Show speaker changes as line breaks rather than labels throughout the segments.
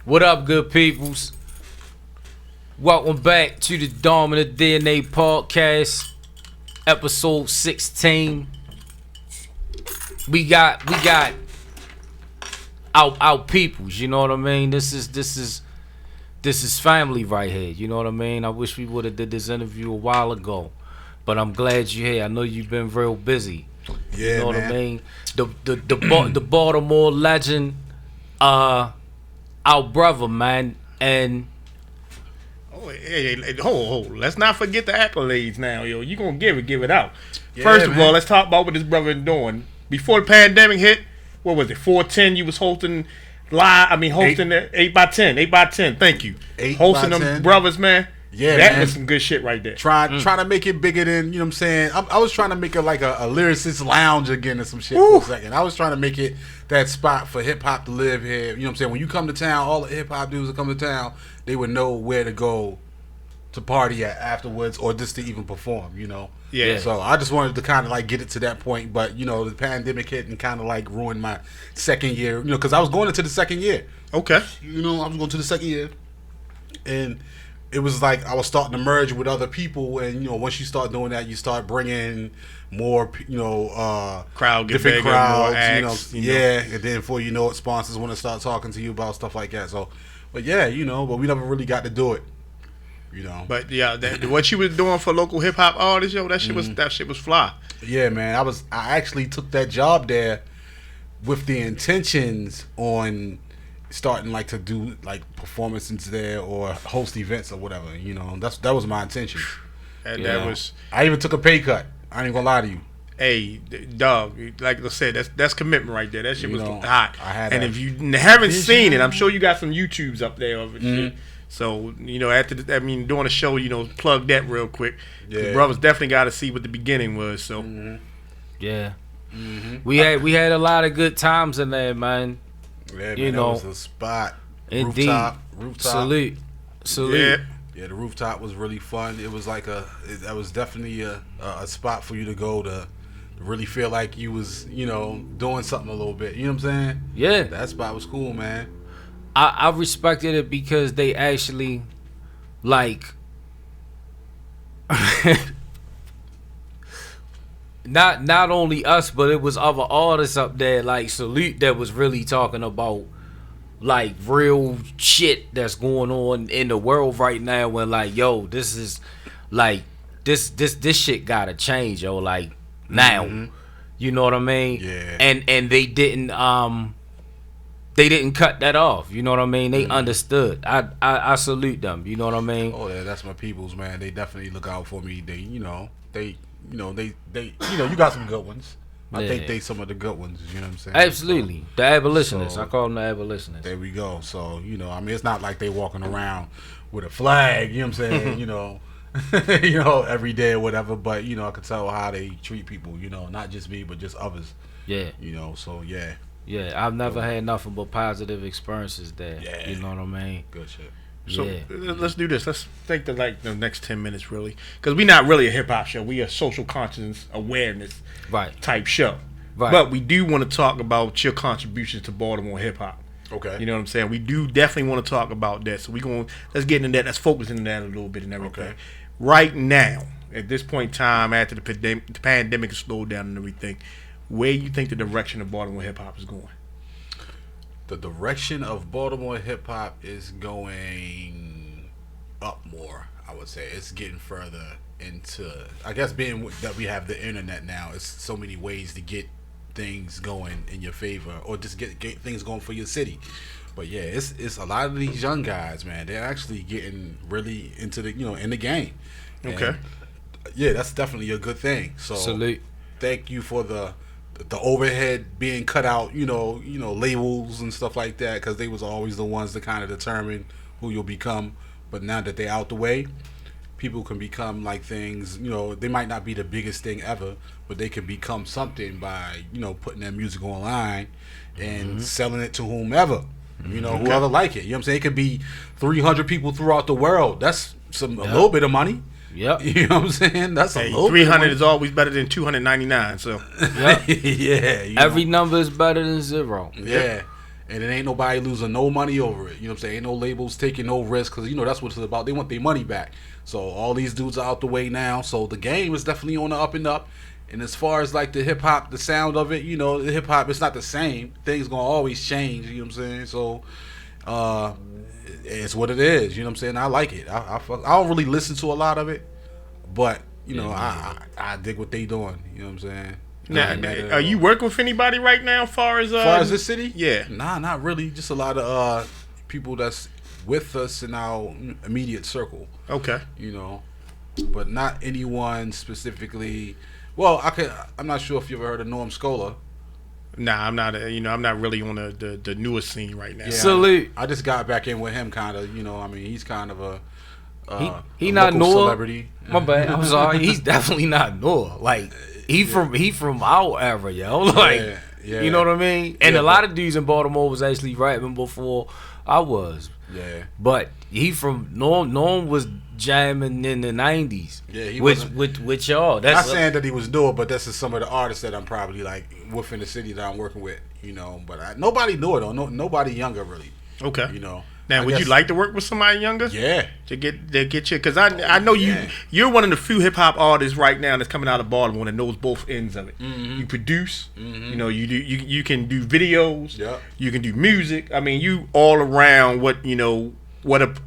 What up, good peoples? Welcome back to the Dominant DNA podcast, episode 16. We got our peoples. You know what I mean? This is family right here. You know what I mean? I wish we would have did this interview a while ago, but I'm glad you're here. I know you've been real busy.
Yeah,
you know
man.
what I mean? The Baltimore legend, our brother, man, and
hey, hold. Let's not forget the accolades now, yo. You gonna give it out.
Yeah,
First of
man.
all, let's talk about what this brother doing. Before the pandemic hit, what was it? 410. You was hosting hosting the 8x10. Thank you.
8
hosting
by
them
10.
brothers, man.
Yeah,
that
man.
was some good shit right there.
Trying to make it bigger than, you know what I'm saying? I was trying to make it like a lyricist lounge again or some shit for a second. I was trying to make it that spot for hip hop to live here. You know what I'm saying? When you come to town, all the hip hop dudes that come to town, they would know where to go to party at afterwards or just to even perform, you know?
Yeah.
So I just wanted to kind of like get it to that point, but you know, the pandemic hit and kind of like ruined my second year, you know, because I was going into the second year.
Okay.
You know, I was going to the second year, and it was like I was starting to merge with other people, and you know, once you start doing that, you start bringing more, you know,
Crowd get
different
bigger,
crowds,
more acts,
you know, yeah, and then before you know it, sponsors want to start talking to you about stuff like that. So, but yeah, you know, but we never really got to do it, you know.
But yeah, what you was doing for local hip hop artists, yo, that shit was fly.
Yeah, man, I actually took that job there with the intentions on starting like to do like performances there or host events or whatever, you know. That was my intention.
And
Yeah.
that was,
I even took a pay cut. I ain't gonna lie to you.
hey, dog, like I said, that's commitment right there. That shit
You
was
know,
hot.
I had
And
that
if you haven't
vision.
seen it, I'm sure you got some YouTubes up there of it. Shit. So, you know, doing the show, you know, plug that real quick. 'Cause
Yeah.
brothers definitely got to see what the beginning was. So,
yeah, we had a lot of good times in there, man.
Yeah, man,
You
that
know,
was a spot.
Indeed.
Rooftop.
Salute.
yeah.
Yeah, the rooftop was really fun. It was like that was definitely a spot for you to go to really feel like you was, you know, doing something a little bit. You know what I'm saying?
Yeah,
That spot was cool, man.
I respected it because they actually like not only us, but it was other artists up there like Salute that was really talking about like real shit that's going on in the world right now. When like, yo, this is like this shit gotta change, yo. Like now, you know what I mean?
Yeah.
And they didn't cut that off. You know what I mean? They understood. I salute them. You know what I mean?
Oh yeah, that's my peoples, man. They definitely look out for me. They you got some good ones. I think
Yeah.
they some of the good ones. You know what I'm saying?
Absolutely. The abolitionists.
So-
I call them the abolitionists.
There we go. So, you know, I mean, it's not like they walking around with a flag, you know what I'm saying, you know, every day or whatever, but, you know, I could tell how they treat people, you know, not just me, but just others,
Yeah.
you know, so, yeah,
Yeah. I've never had nothing but positive experiences there.
Yeah.
You know what I mean?
good shit.
So
Yeah.
let's do this. Let's take the next 10 minutes really, because we're not really a hip hop show. We a social conscience awareness
Right.
type show.
Right.
But we do want to talk about your contributions to Baltimore hip hop.
Okay.
You know what I'm saying? We do definitely want to talk about that. So let's get into that. Let's focus into that a little bit and everything.
Okay.
Right now, at this point in time, after the pandemic has slowed down and everything, where you think the direction of Baltimore hip hop is going?
The direction of Baltimore hip hop is going up more, I would say. It's getting further into, I guess, being that we have the internet now, it's so many ways to get things going in your favor or just get things going for your city. But yeah, it's a lot of these young guys, man, they're actually getting really into the, you know, in the game.
Okay.
And, yeah, that's definitely a good thing. So
Salute.
thank you for the overhead being cut out, you know, labels and stuff like that, because they was always the ones that kind of determine who you'll become. But now that they're out the way, people can become like things, you know, they might not be the biggest thing ever, but they can become something by, you know, putting their music online and selling it to whomever, you know, whoever like it. You know what I'm saying? It could be 300 people throughout the world. That's a little bit of money.
Yep.
You know what I'm saying? That's a
Hey,
little
300
bit
is always better than 299. So
Yep.
yeah. You
Every
know.
number is better than zero.
Yeah. And it ain't nobody losing no money over it. You know what I'm saying? Ain't no labels taking no risk because, you know, that's what it's about. They want their money back. So all these dudes are out the way now. So the game is definitely on the up and up. And as far as like the hip hop, the sound of it, you know, the hip hop, it's not the same. Things gonna always change. You know what I'm saying? So it's what it is. You know what I'm saying? I like it. I don't really listen to a lot of it, but you know, I dig what they doing. You know what I'm saying?
Now, are you working with anybody right now as far as
this city?
Yeah.
Nah, not really. Just a lot of people that's with us in our immediate circle.
Okay.
You know, but not anyone specifically. Well, I'm not sure if you ever heard of Norm Scola.
Nah, I'm not. I'm not really on the newest scene right now.
Yeah,
Salute.
I just got back in with him, kind of. You know, I mean, he's kind of a
he
a
not
local
Noah.
celebrity.
My bad. I'm sorry. He's definitely not Noah. Like he from our era, yo. Like
yeah.
you know what I mean. And
Yeah,
a lot of dudes in Baltimore was actually rapping before I was.
Yeah.
But he from Norm was jamming in the 90s.
Yeah, he
with y'all.
Not
That's
saying that he was new, but this is some of the artists that I'm probably like within the city that I'm working with. You know, but nobody knew it though. Nobody younger really.
Okay.
You know.
Now, would you like to work with somebody younger?
Yeah.
To get you, because I know you're one of the few hip hop artists right now that's coming out of Baltimore that knows both ends of it.
Mm-hmm.
You produce, you know, you can do videos,
Yep.
you can do music. I mean, you all around what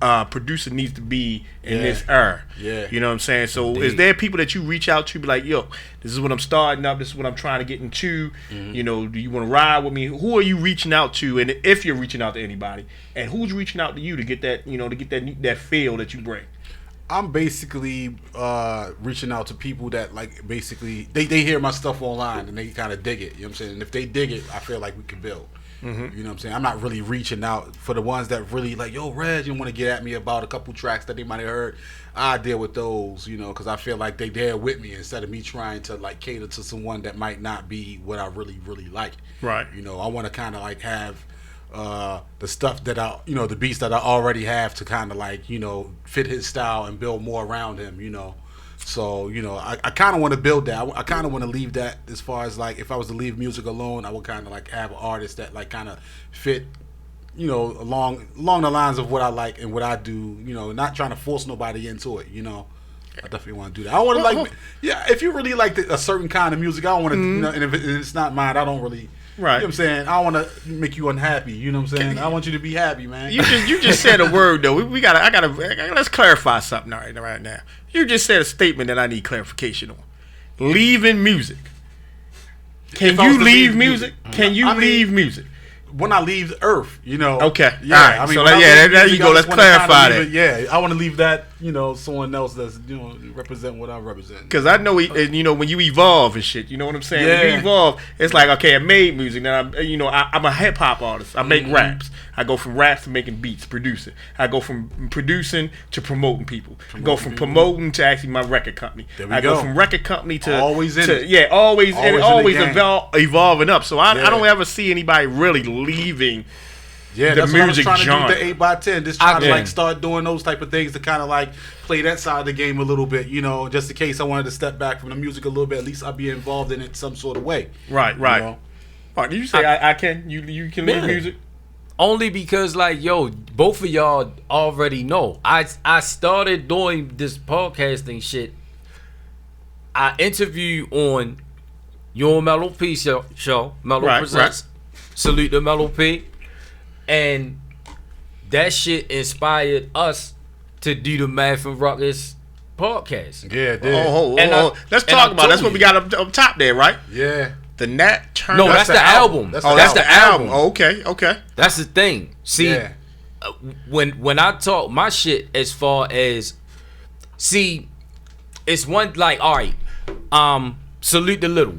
a producer needs to be in this era.
Yeah.
You know what I'm saying? So
Indeed.
is there people that you reach out to be like, yo, this is what I'm starting up, this is what I'm trying to get into,
Mm-hmm.
you know, do you want to ride with me? Who are you reaching out to? And if you're reaching out to anybody, and who's reaching out to you to get that, you know, to get that feel that you bring?
I'm basically reaching out to people that like basically they hear my stuff online and they kind of dig it. You know what I'm saying? And if they dig it, I feel like we can build.
Mm-hmm.
You know what I'm saying? I'm not really reaching out for the ones that really like, yo, Reg, you want to get at me about a couple tracks that they might have heard. I deal with those, you know, because I feel like they there with me instead of me trying to like cater to someone that might not be what I really, really like.
Right.
You know, I want to kind of like have the stuff that the beats that I already have to kind of like, you know, fit his style and build more around him, you know. So, you know, I kind of want to build that. I kind of want to leave that as far as like if I was to leave music alone, I would kind of like have an artist that like kind of fit, you know, along the lines of what I like and what I do, you know, not trying to force nobody into it, you know. I definitely want to do that. I want to like, yeah, if you really like a certain kind of music, I don't want to, you know, and if it's not mine, I don't really.
Right.
You know what I'm saying? I don't want to make you unhappy. You know what I'm saying? I want you to be happy, man.
You just said a word though. Let's clarify something right now. You just said a statement that I need clarification on. Leaving music. Can
If I was
you
to
leave
leave
music?
music.
Can you
I mean,
leave music?
When I leave the earth, you know.
Okay.
Yeah.
All right.
I mean,
So
when I
yeah,
leave
there you
music,
go.
I
Let's
just wanna kinda
clarify
leave
that.
it- yeah, I want to leave that, you know, someone else that's, you know, represent what I represent.
Because I know, you know, when you evolve and shit, you know what I'm saying? When
Yeah.
you evolve, it's like, okay, I made music. Now, I'm a hip hop artist. I make raps. I go from raps to making beats, producing. I go from producing to promoting people. I go from promoting to actually my record company.
There we
I go
go.
from record company to
Always in it.
Yeah, always
Always in the
always
game.
evolving up. So I
Yeah.
don't ever see anybody really leaving.
Yeah,
the
that's what I was
music
trying to do
genre.
with the 8x10. Just trying to
Yeah.
like start doing those type of things to kind of like play that side of the game a little bit, you know, just in case I wanted to step back from the music a little bit. At least I'd be involved in it some sort of way.
Right.
You know?
Right. Did you say I can? You can leave
Yeah.
music?
Only because like both of y'all already know. I started doing this podcasting shit. I interview on your Mellow P show Mellow
Right,
Presents. Salute to Mellow P. And that shit inspired us to do the Math and Ruckus podcast.
Yeah, dude.
And I-
Let's
and
talk
I
about. That's
told
what we
you.
got up top there, right?
Yeah.
The Nat Turner.
No, that's the album.
That's
Oh,
the
that's
album.
the album. Oh, okay.
That's the thing. See,
Yeah.
when I talk my shit as far as it's one like all right, salute the little,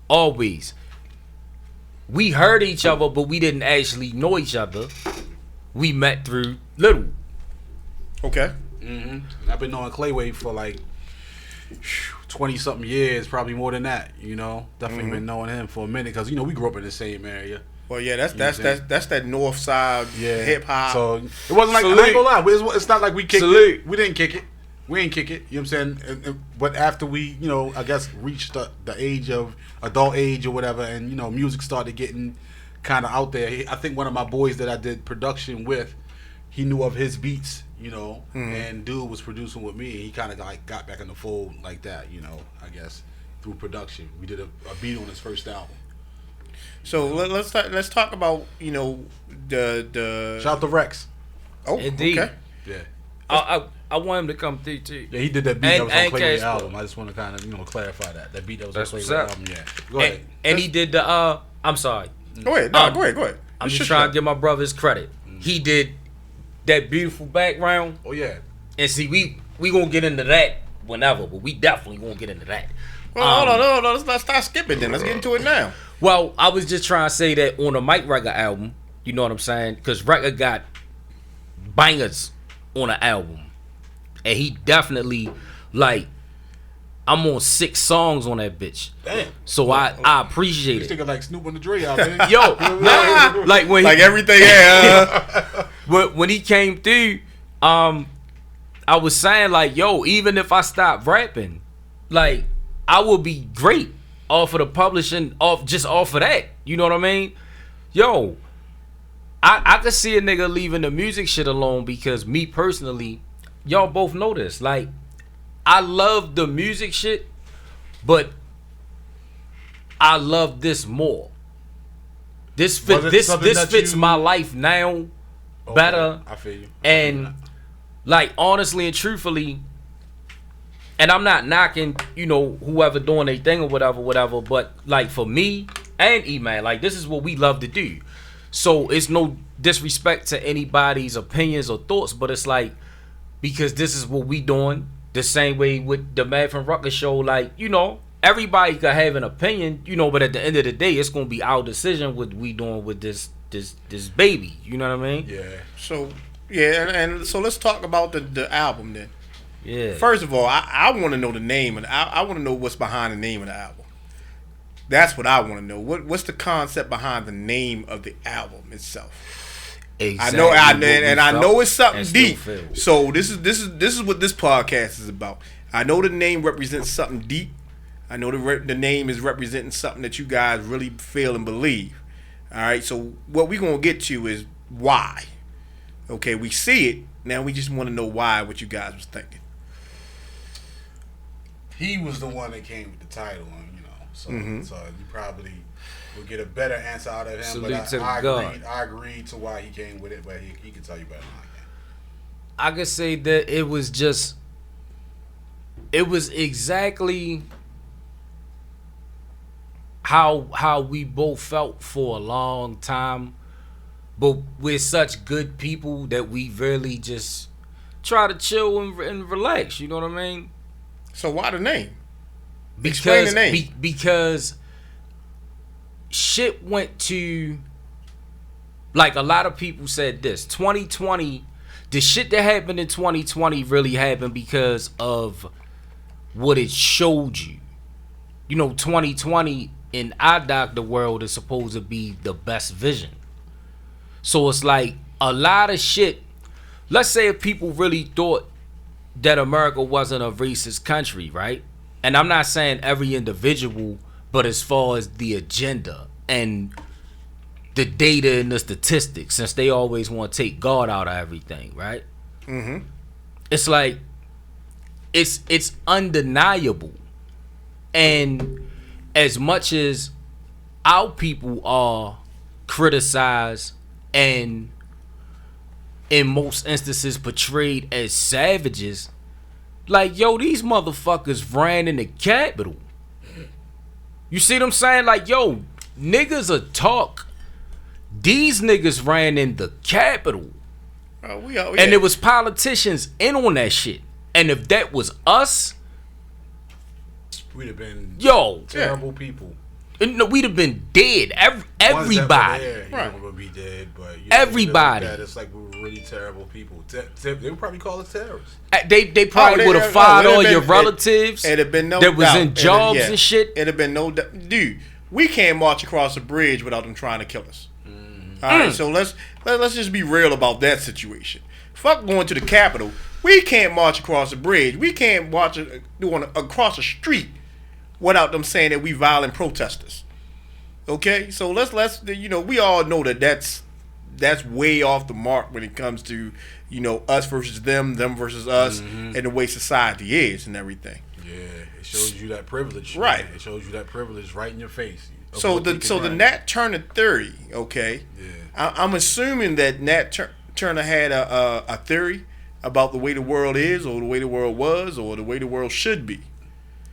always. We heard each other, but we didn't actually know each other. We met through little.
Okay.
I've been knowing Clayway for like 20 something years, probably more than that. You know, definitely been knowing him for a minute because you know we grew up in the same area.
Well, yeah, that's
know what I'm saying?
that's that North Side
Yeah,
hip hop.
So it wasn't like I
Salute.
ain't gonna lie. It's not like we kicked
Salute.
it. We didn't kick it. We ain't kick it. You know what I'm saying? But after we, you know, I guess reached the age of adult age or whatever, and you know, music started getting kind of out there. I think one of my boys that I did production with, he knew of his beats, and dude was producing with me. He kind of like got back in the fold like that, I guess through production. We did a beat on his first album.
So let's talk about the
Shout out to Rex.
Oh,
Indeed.
okay.
Yeah.
I want him to come through too.
Yeah, he did that beat that was on Play
Cash
the album. I just want to kind of clarify that beat that was
That's
on Play
what's
the
up.
album. Yeah, go ahead.
And he did the I'm sorry.
Go ahead. No, go ahead.
I'm just trying to give my brother his credit. He did that beautiful background.
Oh yeah.
And see, we gonna get into that whenever, but we definitely gonna get into that.
Well, hold on. Let's start skipping then. Let's get into it now.
Well, I was just trying to say that on the Mike Regga album, you know what I'm saying? Because Regga got bangers on the album. And he definitely, like, I'm on 6 songs on that bitch.
Damn.
So I appreciate
This
it.
nigga like Snoop on the Dre out there.
Yo, like when
Like everything, yeah.
when he came through, I was saying like, yo, even if I stop rapping, like I will be great off of the publishing, off of that. You know what I mean? Yo, I could see a nigga leaving the music shit alone because me personally, y'all both know this. Like, I love the music shit, but I love this more. This fits my life now better.
I feel you.
And like honestly and truthfully, and I'm not knocking, whoever doing their thing or whatever, but like for me and E-Man, like this is what we love to do. So it's no disrespect to anybody's opinions or thoughts, but it's like, because this is what we doing, the same way with the Mad from Rucker show, like, everybody could have an opinion, but at the end of the day, it's gonna be our decision what we doing with this baby. You know what I mean?
Yeah.
So and so let's talk about the album then.
Yeah.
First of all, I want to know the name, and I want to know what's behind the name of the album. That's what I want to know. What's the concept behind the name of the album itself?
Exactly
I know it's something deep.
Feel.
So this is what this podcast is about. I know the name represents something deep. I know the name is representing something that you guys really feel and believe. All right. So what we're gonna get to is why. Okay, we see it now. We just want to know why. What you guys was thinking.
He was the one that came with the title, so you probably will get a better answer out of him.
Salute
but
to
I
God.
agreed to why he came with it, but he can tell you better than I can.
I could say that it was exactly how we both felt for a long time, but we're such good people that we really just try to chill and relax. You know what I mean?
So why the name?
Explain
the name.
Because shit went to, like, a lot of people said this 2020, the shit that happened in 2020 really happened because of what it showed you. 2020 in our doctor world is supposed to be the best vision. So it's like a lot of shit. Let's say if people really thought that America wasn't a racist country, right? And I'm not saying every individual, but as far as the agenda and the data and the statistics, since they always want to take God out of everything, right?
Mm-hmm.
It's like it's undeniable. And as much as our people are criticized and in most instances portrayed as savages, like, yo, these motherfuckers ran in the Capitol. You see what I'm saying? Like, yo, niggas are talk. These niggas ran in the Capitol. And it was politicians in on that shit. And if that was us,
we'd have been terrible people.
No, we'd have been dead. Everybody.
Would be dead, but
everybody.
It's like we were really terrible people. They would probably call us terrorists.
They probably would have fired all your relatives.
It'd have been no
that was
doubt.
in jobs and shit.
It'd have been no doubt. Dude, we can't march across a bridge without them trying to kill us. All right, so let's just be real about that situation. Fuck going to the Capitol. We can't march across a bridge. We can't march across a street without them saying that we violent protesters. Okay, so let's we all know that's way off the mark when it comes to us versus them versus us, and the way society is and everything.
Yeah, it shows you that privilege,
right?
Man. It shows you that privilege right in your face.
So the Nat Turner theory, okay? Yeah, I'm assuming that Nat Turner had a theory about the way the world is, or the way the world was, or the way the world should be.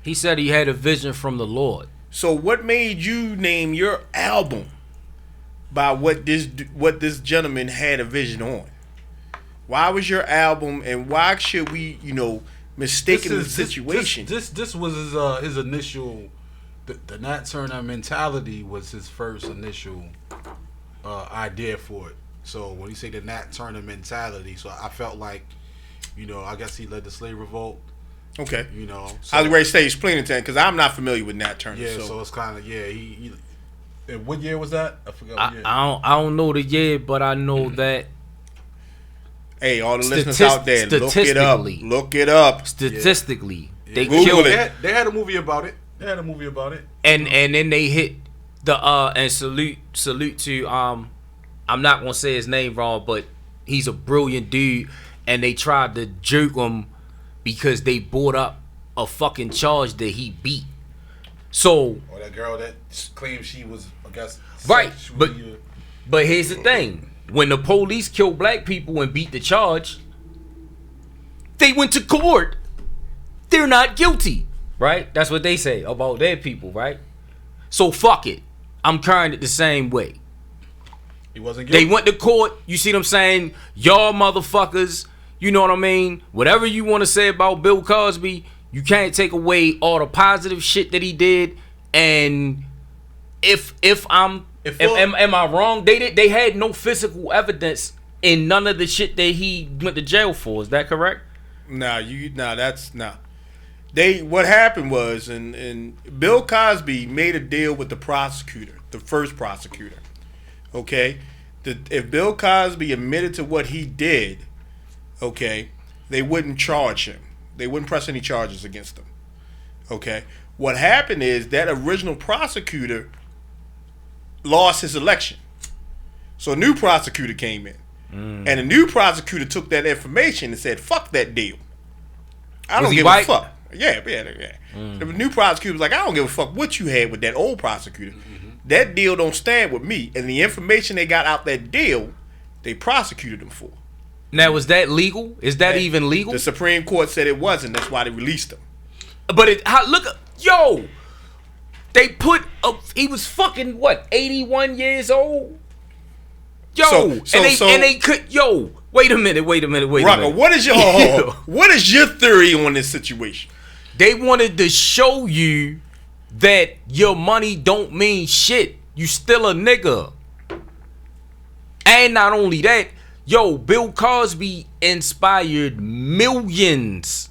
He said he had a vision from the Lord.
So what made you name your album by what this gentleman had a vision on? Why was your album, and why should we, mistaken the situation?
This was his initial. The Nat Turner mentality was his first initial idea for it. So when you say the Nat Turner mentality, so I felt like, I guess he led the slave revolt.
Okay.
So,
I was ready to say explain it to him because I'm not familiar with Nat Turner.
Yeah, so it's kind of he. And what year was that? I forgot. What year.
I don't know the year, but I know that.
Hey, all the listeners out there, look it up. Look it up.
Statistically, they
Google
killed
it.
They had a movie about it.
And then they hit the and salute to I'm not gonna say his name wrong, but he's a brilliant dude, and they tried to jerk him because they brought up a fucking charge that he beat. So
or that girl that claimed she was, I guess,
right, but here's the thing: when the police killed black people and beat the charge, they went to court. They're not guilty, right? That's what they say about their people, right? So fuck it. I'm carrying it the same way.
He wasn't guilty.
They went to court. You see what I'm saying? Y'all motherfuckers. You know what I mean? Whatever you want to say about Bill Cosby, you can't take away all the positive shit that he did. And am I wrong? They had no physical evidence in none of the shit that he went to jail for. Is that correct?
What happened was, and Bill Cosby made a deal with the prosecutor, the first prosecutor. Okay, if Bill Cosby admitted to what he did, okay, they wouldn't charge him. They wouldn't press any charges against him. Okay, what happened is that original prosecutor lost his election, so a new prosecutor came in, and the new prosecutor took that information and said, "Fuck that deal. I don't give a fuck." Yeah. The new prosecutor was like, "I don't give a fuck what you had with that old prosecutor. That deal don't stand with me." And the information they got out that deal, they prosecuted him for.
Now, is that legal? Is that even legal?
The Supreme Court said it wasn't. That's why they released him.
But they put he was fucking what, 81 years old? And they could wait a minute.
Rocco, what is your theory on this situation?
They wanted to show you that your money don't mean shit. You still a nigga. And not only that, Bill Cosby inspired millions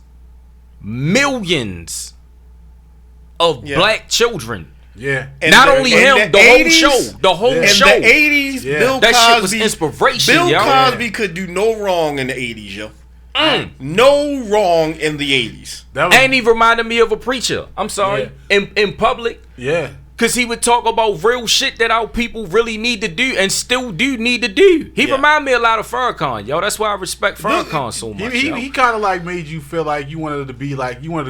of black children.
Yeah.
And
not only him, the whole show.
In the 80s,
yeah.
Bill
that
Cosby,
shit was inspiration,
Bill Cosby could do no wrong in the 80s, yo. No wrong in the 80s.
And he reminded me of a preacher. I'm sorry.
Yeah.
In public.
Yeah.
Because he would talk about real shit that our people really need to do and still do need to do. He reminded me a lot of Farrakhan, yo. That's why I respect Farrakhan so much.
He kind of like made you feel like you wanted to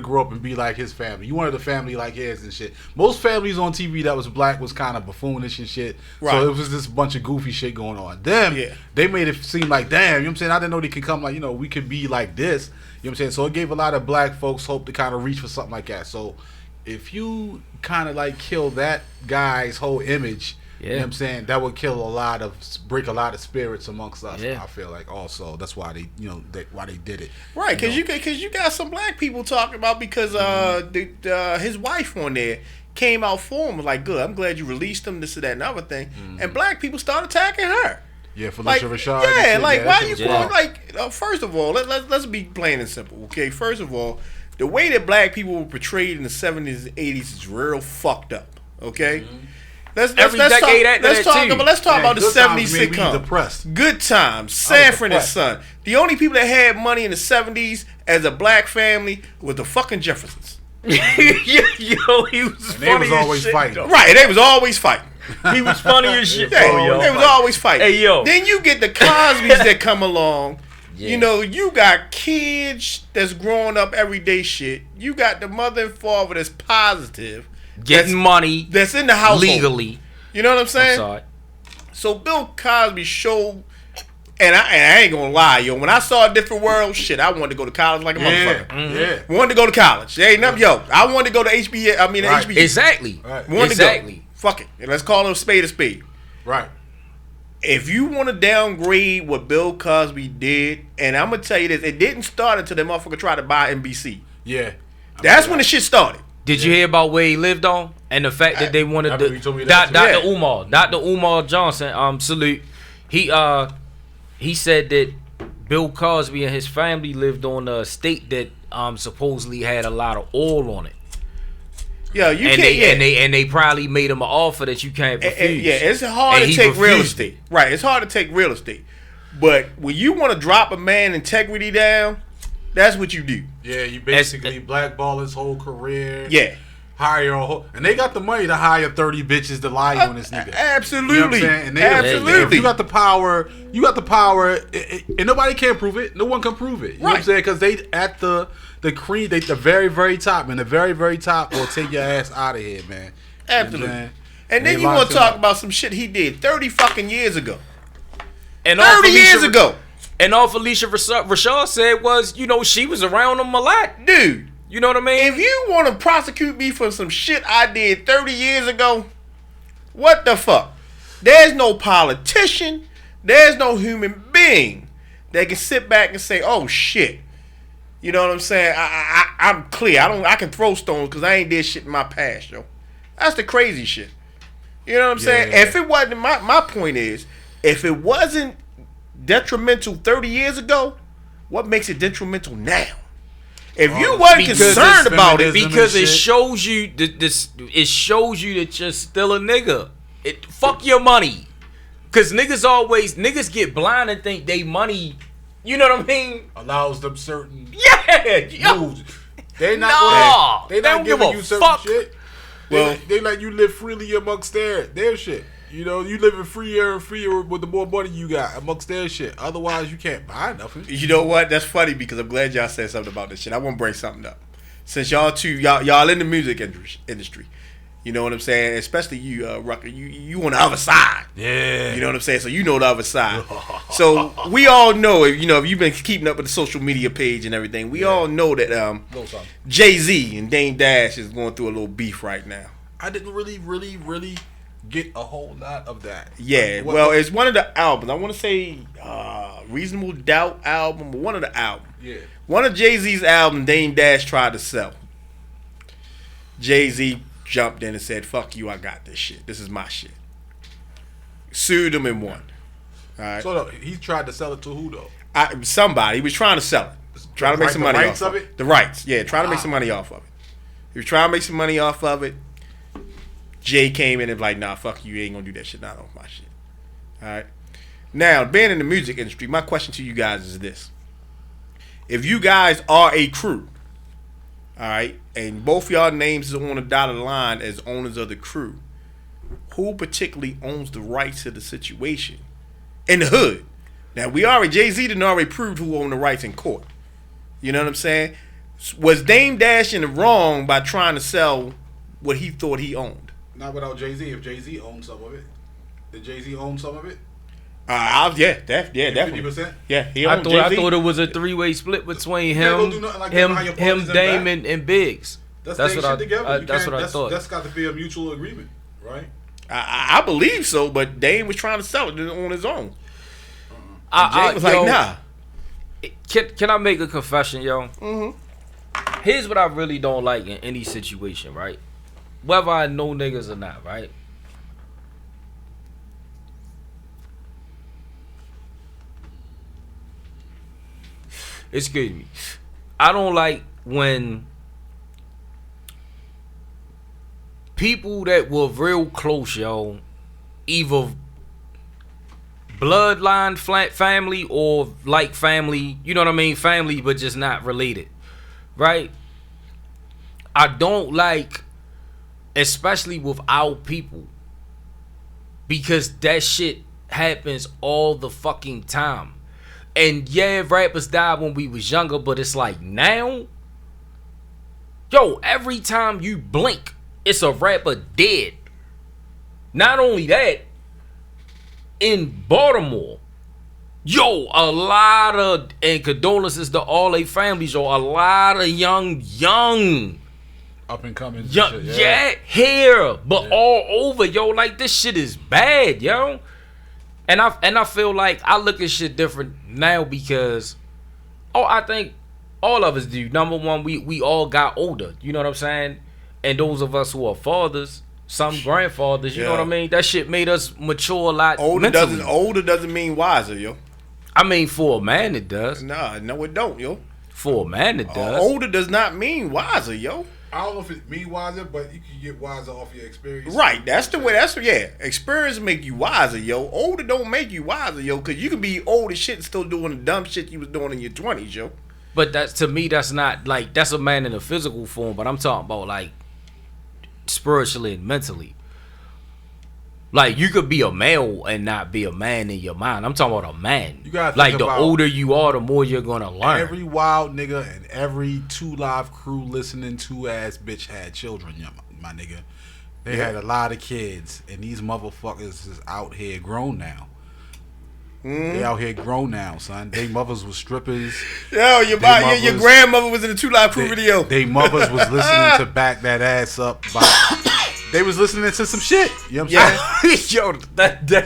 grow up and be like his family. You wanted a family like his and shit. Most families on TV that was black was kind of buffoonish and shit. Right. So it was just a bunch of goofy shit going on. They made it seem like, damn, you know what I'm saying? I didn't know they could come like, we could be like this. You know what I'm saying? So it gave a lot of black folks hope to kind of reach for something like that. So if you kind of like kill that guy's whole image, you know what I'm saying, that would break a lot of spirits amongst us. I feel like also that's why they did it.
Right, because you got some black people talking about because his wife on there came out for him, was like, good, I'm glad you released him, this and that and other thing, and black people started attacking her.
Yeah, Felicia Rashad.
Yeah, like why you going like? First of all, let's be plain and simple, okay? First of all, the way that black people were portrayed in the 70s and 80s is real fucked up. Okay, let's talk about the 70s sitcom.
Depressed.
Good Times, Sanford and Son. The only people that had money in the 70s as a black family was the fucking Jeffersons.
He was
and they was always fighting.
Right, they was always fighting.
He was funny as shit,
Yeah,
bro, yo.
they was always fighting.
Hey, yo.
Then you get the Cosbys that come along.
Yeah.
You know, you got kids that's growing up everyday shit. You got the mother and father that's positive,
Getting money
that's in the household
legally.
You know what I'm
I'm
saying?
sorry.
So Bill Cosby showed, and I ain't gonna lie, yo. When I saw A Different World, shit, I wanted to go to college like a motherfucker.
Yeah.
Wanted to go to college. There ain't nothing, yo. I wanted to go to HBA. I mean,
Right.
HBU.
Exactly.
Right.
Wanted
Exactly.
to go. Fuck it. And let's call it a spade a spade.
Right.
If you want to downgrade what Bill Cosby did, and I'm gonna tell you this, it didn't start until that motherfucker tried to buy NBC.
Yeah.
That's when the shit started.
Did you hear about where he lived on and the fact that they wanted
I remember you told me that
Dr.
too.
Umar, Dr. Umar Johnson, salute. He said that Bill Cosby and his family lived on a estate that supposedly had a lot of oil on it.
Yeah, you
And
can't.
they probably made him an offer that you can't refuse.
Yeah, it's hard
And
to
he
take real
refused
estate. Right, it's hard to take real estate. But when you want to drop a man integrity down, that's what you do.
Yeah, you basically blackball his whole career.
Yeah.
Hire a whole, and they got the money to hire 30 bitches to lie on this nigga.
Absolutely.
You know what I'm saying? And they,
Absolutely.
If you got the power, and nobody can prove it. No one can prove it. You know what I'm
Right.
saying? Because they at the cream, they the very, very top, and the very, very top will take your ass out of here, man.
Absolutely.
You know what I'm saying?
And then
They
you want
locked
to
him
talk
up.
about some shit he did 30 fucking years ago.
And
30 years ago.
And all Felicia Rashad said was, she was around him a lot.
Dude,
You know what I mean?
if you want to prosecute me for some shit I did 30 years ago, what the fuck? There's no politician, there's no human being that can sit back and say, oh shit. You know what I'm saying? I'm clear. I can throw stones because I ain't did shit in my past, yo. That's the crazy shit. You know what I'm saying?
Yeah.
If it wasn't, my point is, if it wasn't detrimental 30 years ago, what makes it detrimental now? If you wasn't
because
concerned
it's
about it,
feminism.
Because
and
it
shit.
shows you it shows you that you're still a nigga. Fuck your money. Cause niggas get blind and think they money, you know what I mean?
allows them certain
Yeah. Yo.
moves. They're not
No,
they
they
not
don't give
giving
a
you certain
fuck.
shit.
Well-
They let you live freely amongst their shit. You know, you living freer and freer with the more money you got amongst their shit. Otherwise, you can't buy nothing.
you know what? That's funny because I'm glad y'all said something about this shit. I want to bring something up. Since y'all in the music industry, you know what I'm saying? Especially you, Rucker. You on the other side.
Yeah.
You know what I'm saying? So you know the other side. So we all know, if you've been keeping up with the social media page and everything, we all know that Jay-Z and Dame Dash is going through a little beef right now.
I didn't really get a whole lot of that.
Yeah, well, it's one of the albums. I want to say Reasonable Doubt album, but one of the albums.
Yeah.
One of Jay-Z's album, Dame Dash tried to sell. Jay-Z jumped in and said, fuck you, I got this shit. This is my shit. Sued him and won. All right.
So he tried to sell it to who though?
Somebody. He was trying to sell it. Trying to make some money
rights
off
of it?
The rights. Yeah, trying to make some money off of it. He was trying to make some money off of it. Jay came in and was like, nah, fuck you ain't gonna do that shit. Not off my shit. Alright. Now, being in the music industry, my question to you guys is this. If you guys are a crew, alright, and both y'all names is on the dotted line as owners of the crew, who particularly owns the rights to the situation in the hood? Now, Jay-Z done already proved who owned the rights in court. You know what I'm saying? Was Dame Dash in the wrong by trying to sell what he thought he owned?
Not without Jay-Z. If Jay-Z owned some of it, did Jay-Z own some of it?
Definitely.
50%.
Yeah, he
I
owned
thought
Jay-Z.
it was a 3-way split between
can't go
him,
do nothing like that behind your partners and
Dame,
back.
and Biggs.
That's
what
shit
I
together.
that's what I thought.
That's got to be a mutual agreement, right?
I believe so, but Dame was trying to sell it on his own.
I
Jay was like,
yo,
nah.
Can I make a confession, yo? Mm-hmm. Here's what I really don't like in any situation, right? Whether I know niggas or not, right? Excuse me. I don't like when people that were real close, yo, either bloodline family or like family, you know what I mean? Family, but just not related, right? I don't like, especially with our people, because that shit happens all the fucking time. And yeah, rappers died when we was younger, but it's like now, yo, every time you blink, it's a rapper dead. Not only that, in Baltimore, yo, a lot of, and condolences to all their families, yo, a lot of young
up and coming.
Yeah, here, but all over, yo. Like, this shit is bad, yo. And I feel like I look at shit different now because, I think all of us do. Number one, we all got older. You know what I'm saying? And those of us who are fathers, some grandfathers, you know what I mean? That shit made us mature a lot.
Older doesn't mean wiser, yo.
I mean, for a man it does.
Nah, no it don't, yo.
For a man it does.
Older does not mean wiser, yo.
I don't know if it means wiser, but you can get wiser off your experience.
Right, that's the way. Experience make you wiser, yo. Older don't make you wiser, yo, because you can be old as shit and still doing the dumb shit you was doing in your 20s, yo.
But that's, to me, that's not like, that's a man in a physical form. But I'm talking about like spiritually and mentally. Like, you could be a male and not be a man in your mind. I'm talking about a man. You gotta think like, the older you are, the more you're gonna learn.
Every wild nigga and every 2 Live crew listening to ass bitch had children, my nigga. They had a lot of kids, and these motherfuckers is out here grown now. They out here grown now, son. They mothers was strippers.
Yo, your grandmother was in the 2 Live Crew video.
They mothers was listening to Back That Ass Up by... They was listening to some shit. You know what I'm saying?
Yo,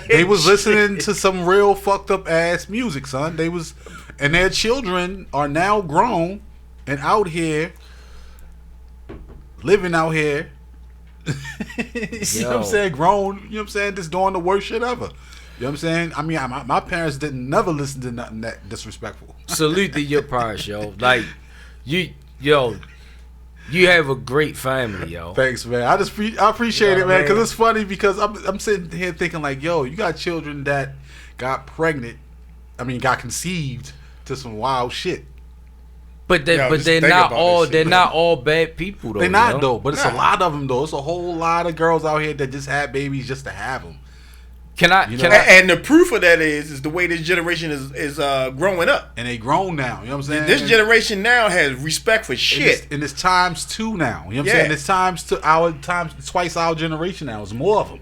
they was listening to some real fucked up ass music, son. They was, and their children are now grown and out here, living out here. You know what I'm saying? Grown. You know what I'm saying? Just doing the worst shit ever. You know what I'm saying? I mean, my parents didn't never listen to nothing that disrespectful.
Salute to your parents, yo. Like, you have a great family, yo.
Thanks, man. I appreciate it, man, because it's funny because I'm sitting here thinking like, yo, you got children that got conceived to some wild shit.
But they're not all bad people though.
They're not though, but it's a lot of them though. It's a whole lot of girls out here that just had babies just to have them.
And the proof of that is the way this generation is growing up.
And they grown now. You know what I'm saying?
This generation now has respect for shit.
And it's times 2 now. You know what I'm saying? It's twice our generation now. It's more of them.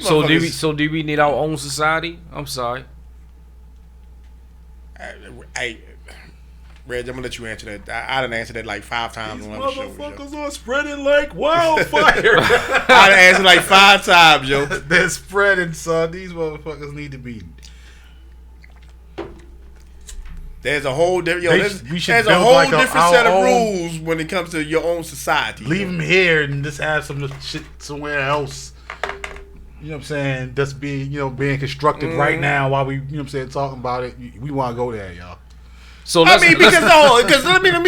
So do we need our own society? I'm sorry.
Reg, I'm gonna let you answer that. I done answered that like 5 times on the show.
These motherfuckers are spreading like wildfire.
I done answered like 5 times, yo.
They're spreading, son. These motherfuckers need to be.
There's a whole different set of rules when it comes to your own society.
Leave them here and just have some shit somewhere else. You know what I'm saying? That's being constructed right now while we, talking about it. We want to go there, y'all.
So
let me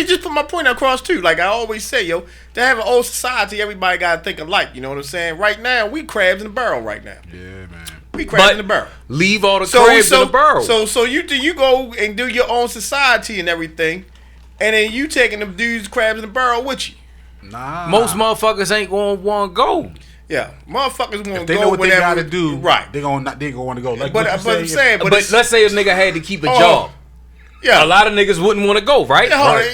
just put my point across too. Like I always say, yo, to have an old society, everybody gotta think alike. You know what I'm saying? Right now, we crabs in the barrel. Right now,
yeah, man.
We crabs in the barrel.
Leave all the crabs in the barrel.
So you go and do your own society and everything, and then you taking them dudes crabs in the barrel with you.
Nah,
most motherfuckers ain't gonna want to go.
Yeah, motherfuckers want to go.
They know what they gotta do.
Right,
they gonna want to go. Like
but let's say a nigga had to keep a job.
Yeah,
a lot of niggas wouldn't want to go, right?
Right.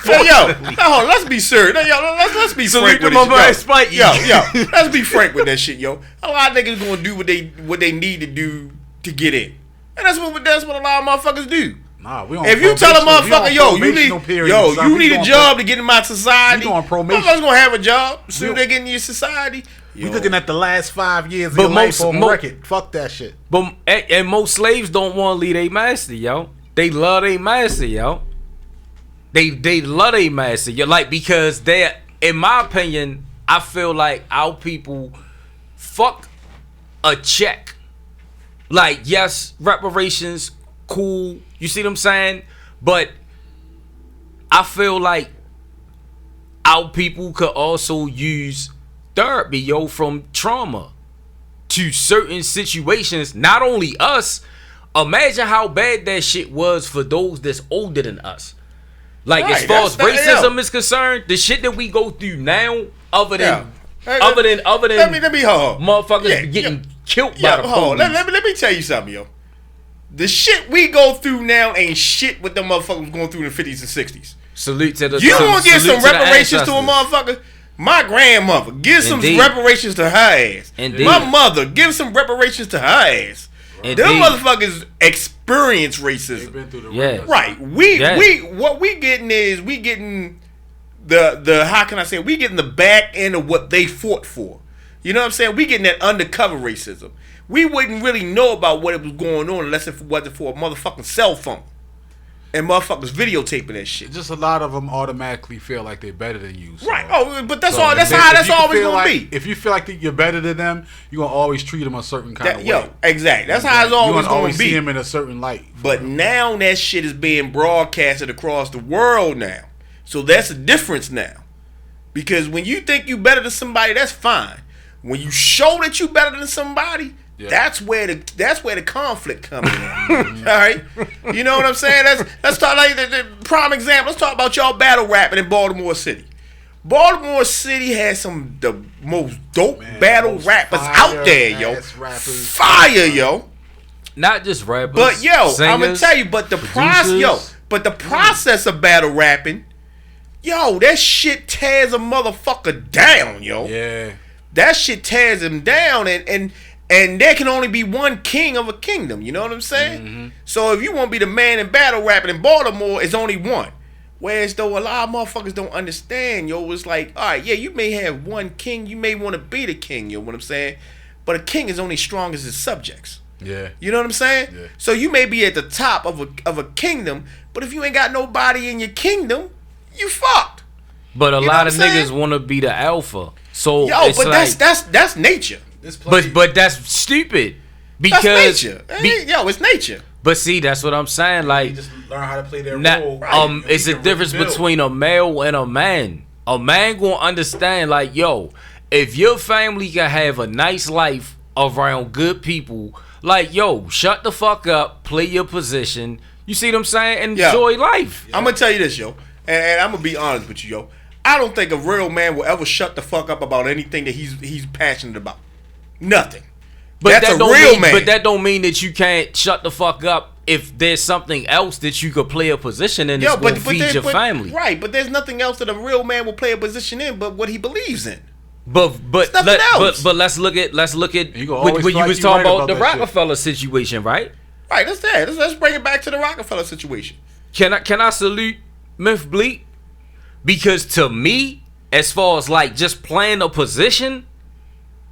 Yo, let's be serious. Let's be frank with this. Yo, let's be frank with that shit, yo. A lot of niggas gonna do what they need to do to get in, and that's what a lot of motherfuckers do.
Nah, we on
if you tell a motherfucker, you need a job to get in my society, motherfuckers gonna have a job as soon as they get in your society.
We looking at the last 5 years of your life on record. Fuck that shit.
But and most slaves don't want to leave their master, yo. They love their master, yo. They love their master, yo. Like, because they, in my opinion, I feel like our people fuck a check. Like, yes, reparations, cool. You see what I'm saying? But I feel like our people could also use therapy, yo, from trauma to certain situations. Not only us, imagine how bad that shit was for those that's older than us. Like, as far as racism is concerned, the shit that we go through now, other than Other than
let me hold.
motherfuckers getting killed by the
hold.
police.
Let me tell you something, yo. The shit we go through now ain't shit what the motherfuckers going through in the 50s and 60s.
Salute to the.
You want to give some reparations to a
motherfucker?
motherfucker? My grandmother, give some
Indeed.
reparations to her ass.
Indeed.
My mother, give some reparations to her ass.
Indeed.
Them motherfuckers experience
They've
racism.
been through the
Yeah.
ringer.
Right. What we getting is we getting the how can I say, we getting the back end of what they fought for. You know what I'm saying? We getting that undercover racism. We wouldn't really know about what was going on unless it wasn't for a motherfucking cell phone and motherfuckers videotaping that shit.
Just a lot of them automatically feel like they're better than you. So.
Right. Oh, but that's
So
all. That's
if
how.
if
That's
you
always
feel
gonna
like,
be.
If you feel like that you're better than them, you're gonna always treat them a certain kind of way.
Yo, exactly. That's how it's always
You're
gonna
always see
be.
them in a certain light.
But now that shit is being broadcasted across the world now. So that's a difference now. Because when you think you better than somebody, that's fine. When you show that you better than somebody, that's where the conflict comes in. All right, you know what I'm saying? Let's talk like the prime example. Let's talk about y'all battle rapping in Baltimore City. Baltimore City has some the most dope battle rappers out there, yo. Fire, yo.
Not just rappers,
But yo,
singers,
I'm gonna tell you, but the process, the process of battle rapping, yo, that shit tears a motherfucker down, yo.
Yeah.
That shit tears him down, and there can only be one king of a kingdom. You know what I'm saying?
Mm-hmm.
So if you want to be the man in battle rapping in Baltimore, it's only one. Whereas though a lot of motherfuckers don't understand, yo, it's like, all right, yeah, you may have one king, you may want to be the king, you know what I'm saying? But a king is only strong as his subjects.
Yeah.
You know what I'm saying?
Yeah.
So you may be at the top of a kingdom, but if you ain't got nobody in your kingdom, you fucked.
But a
know
lot
what
of
I'm saying?
niggas want to be the alpha. So
Yo,
it's
but
like,
that's nature.
but that's stupid because
That's nature. Yo, it's nature.
but see, that's what I'm saying. Like,
Just learn how to play their
not,
role.
it's a difference between a male and a man. A man gonna understand, like, yo, if your family can have a nice life around good people, like, yo, shut the fuck up, play your position. You see what I'm saying? Enjoy life.
I'm gonna tell you this, yo, and I'm gonna be honest with you, yo. I don't think a real man will ever shut the fuck up about anything that he's passionate about. Nothing.
But
That's
that
a
don't
real
mean,
man.
But that don't mean that you can't shut the fuck up if there's something else that you could play a position in that's gonna feed your family.
Right, but there's nothing else that a real man will play a position in but what he believes in.
But
nothing else.
but let's look at
You gonna
when
always
you
feel like
was
you
talking
right
about
about
the
that shit.
Rockefeller situation, right?
Right, that's that. Let's bring it back to the Rockefeller situation.
Can I salute Myth Bleak? Because to me, as far as like just playing a position,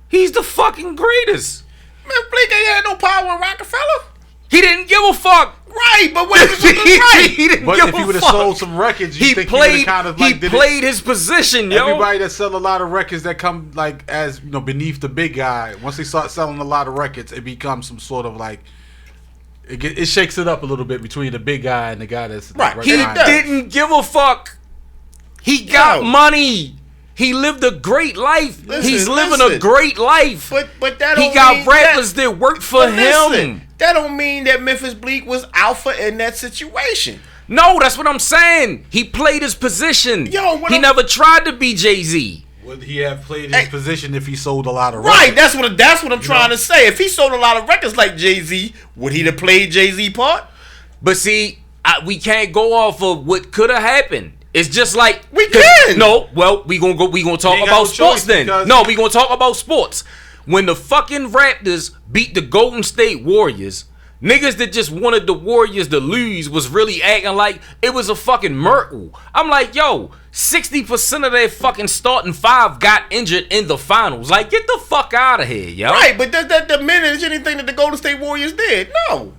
he's the fucking greatest.
Man, Blake ain't had no power in Rockefeller.
He didn't give a fuck.
Right, but what was right?
He didn't
But
give
if he
a
would have
fuck.
sold some records, you
He
think
played.
he would have kind of
He
like did
played his position,
it.
yo.
Everybody that sell a lot of records that come like as beneath the big guy. Once they start selling a lot of records, it becomes some sort of like it shakes it up a little bit between the big guy and the guy that's
Right.
Like,
He
It does.
didn't give a fuck. He got
Yo.
money. He lived a great life.
Listen,
He's living
listen.
a great life.
But that
He
don't
got
mean
rappers that work for
but listen,
him.
that don't mean that Memphis Bleak was alpha in that situation.
No, that's what I'm saying. He played his position.
Yo, what
he
I'm-
never tried to be Jay-Z.
Would he have played his
Hey.
position if he sold a lot of
Right,
records?
that's what I'm trying to say. If he sold a lot of records like Jay-Z, would he have played Jay-Z part?
But see, we can't go off of what could have happened. It's just like
We can.
No, well, we gonna talk
ain't got
about
no
sports
choice
then.
because-
No, we gonna talk about sports. When the fucking Raptors beat the Golden State Warriors, niggas that just wanted the Warriors to lose was really acting like it was a fucking miracle. I'm like, yo, 60% of their fucking starting five got injured in the finals. Like, get the fuck out of here, yo.
Right, but does that diminish anything that the Golden State Warriors did? No.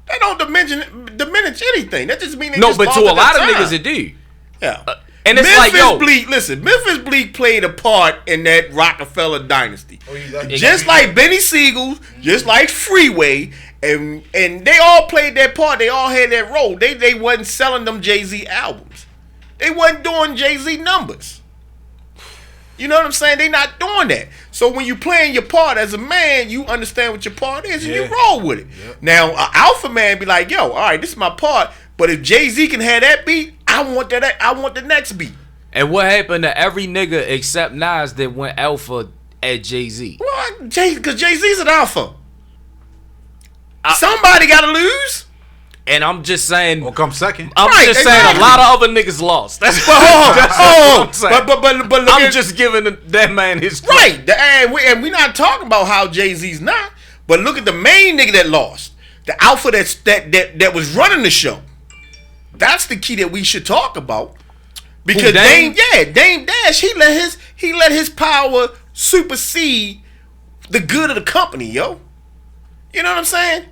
That don't diminish anything. That just means they
No,
just
but to
bothered
a lot of
their time.
niggas it do.
Yeah.
And it's
Memphis
like, yo,
Bleak, listen, Memphis Bleak played a part in that Rockefeller dynasty.
you
Just like Benny Siegel, just like Freeway, and they all played their part. They all had that role. They wasn't selling them Jay-Z albums. They wasn't doing Jay-Z numbers. You know what I'm saying? They not doing that. So when you playing your part as a man, you understand what your part is and you
Yeah.
roll with it. Now, an alpha man be like, yo, all right, this is my part. But if Jay-Z can have that beat, I want the next beat.
And what happened to every nigga except Nas that went alpha at Jay-Z?
What? Because Jay-Z's an alpha. Somebody got to lose.
And I'm just saying,
Or come second.
I'm
Right,
just saying
exactly.
a lot of other niggas lost. That's
But hold on.
I'm saying.
But look
I'm
at,
just giving that man his
right. And we're not talking about how Jay-Z's not. But look at the main nigga that lost. The alpha that was running the show. That's the key that we should talk about. Because
Dame?
Dame Dash, he let his power supersede the good of the company, yo. You know what I'm saying?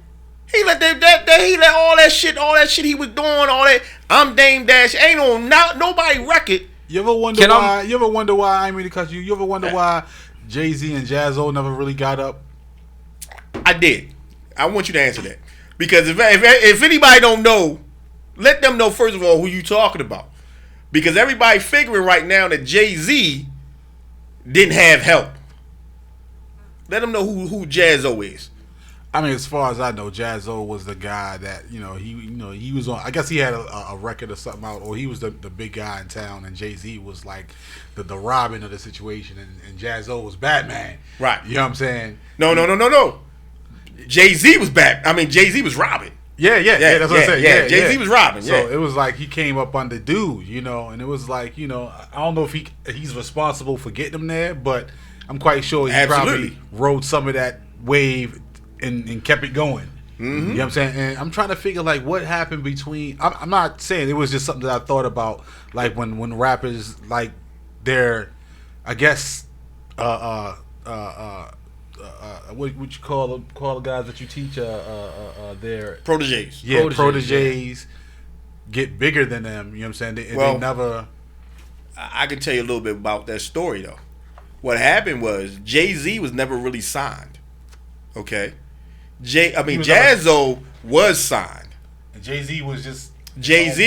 He let he let all that shit he was doing, all that. I'm Dame Dash. Ain't on nobody record.
You ever wonder why? You ever wonder why? I mean to cut you. You ever wonder why Jay-Z and Jaz-O never really got up?
I did. I want you to answer that because if anybody don't know, let them know first of all who you talking about. Because everybody figuring right now that Jay-Z didn't have help. Let them know who Jaz-O is.
I mean, as far as I know, Jaz-O was the guy that he was on. I guess he had a record or something out, or he was the big guy in town, and Jay-Z was like the Robin of the situation, and Jaz-O was Batman.
Right.
You know what I'm saying?
No. Jay-Z was Bat. I mean, Jay-Z was Robin.
Yeah. That's what I'm saying. Yeah,
Jay-Z was Robin.
So it was like he came up under dude, and it was like I don't know if he's responsible for getting him there, but I'm quite sure he probably rode some of that wave and kept it going. Mm-hmm. You know what I'm saying? And I'm trying to figure like what happened between. I'm not saying it was just something that I thought about, like when rappers like they're, I guess, what you call the guys that you teach their
Proteges.
Yeah, proteges get bigger than them. You know what I'm saying? They never.
I can tell you a little bit about that story though. What happened was Jay-Z was never really signed. Okay, Jaz-O was signed.
And Jay-Z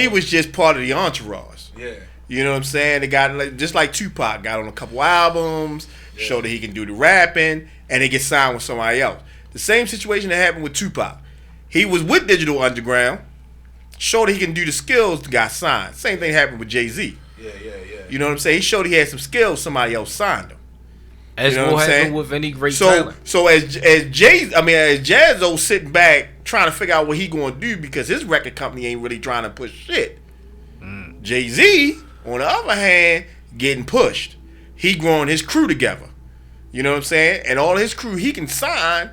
was
just part of the entourage.
Yeah.
You know what I'm saying? They got just like Tupac got on a couple albums, showed that he can do the rapping, and they get signed with somebody else. The same situation that happened with Tupac. He was with Digital Underground, showed that he can do the skills, got signed. Same thing happened with Jay-Z.
Yeah.
You know what I'm saying? He showed he had some skills, somebody else signed him.
As
you know
what happened with any great
so,
talent.
So as Jaz-O sitting back trying to figure out what he going to do because his record company ain't really trying to push shit. Jay-Z, on the other hand, getting pushed. He growing his crew together. You know what I'm saying? And all his crew he can sign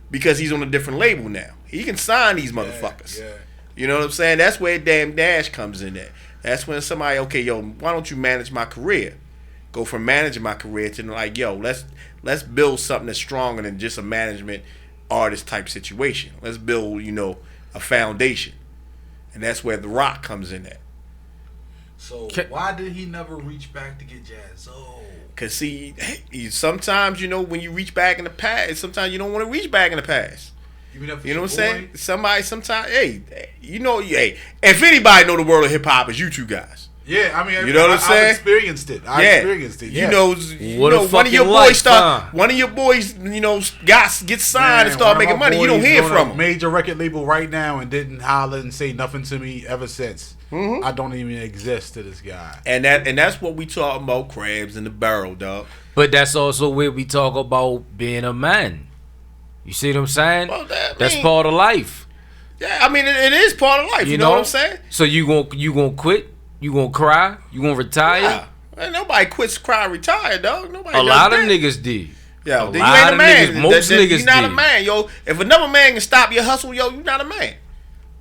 because he's on a different label now. He can sign these motherfuckers.
Yeah.
You know what I'm saying? That's where Dame Dash comes in there. That's when somebody, okay, yo, why don't you manage my career? Go from managing my career to like, yo, let's build something that's stronger than just a management artist type situation. Let's build, a foundation. And that's where The Rock comes in at.
So why did he never reach back to get Jaz-O?
Because see, sometimes, when you reach back in the past, sometimes you don't want to reach back in the past. You know what I'm saying? Sometimes, if anybody know the world of hip hop, it's you two guys.
Yeah, I mean,
you know what I'm saying?
I experienced it. Yeah.
One of your boys get signed and start making money. You don't hear from them.
Major record label right now and didn't holler and say nothing to me ever since. Mm-hmm. I don't even exist to this guy.
And that's what we talking about, crabs in the barrel, dog.
But that's also where we talk about being a man. You see what I'm saying?
Well,
that's part of life.
Yeah, I mean it is part of life. You know what I'm saying?
So you gonna quit? You gonna cry? You gonna retire?
Yeah. Nobody quits, cry, retire, dog. Nobody.
A lot of niggas did.
Yo, you ain't a man.
Most niggas
you're not
did.
a man, yo. If another man can stop your hustle, yo, you're not a man.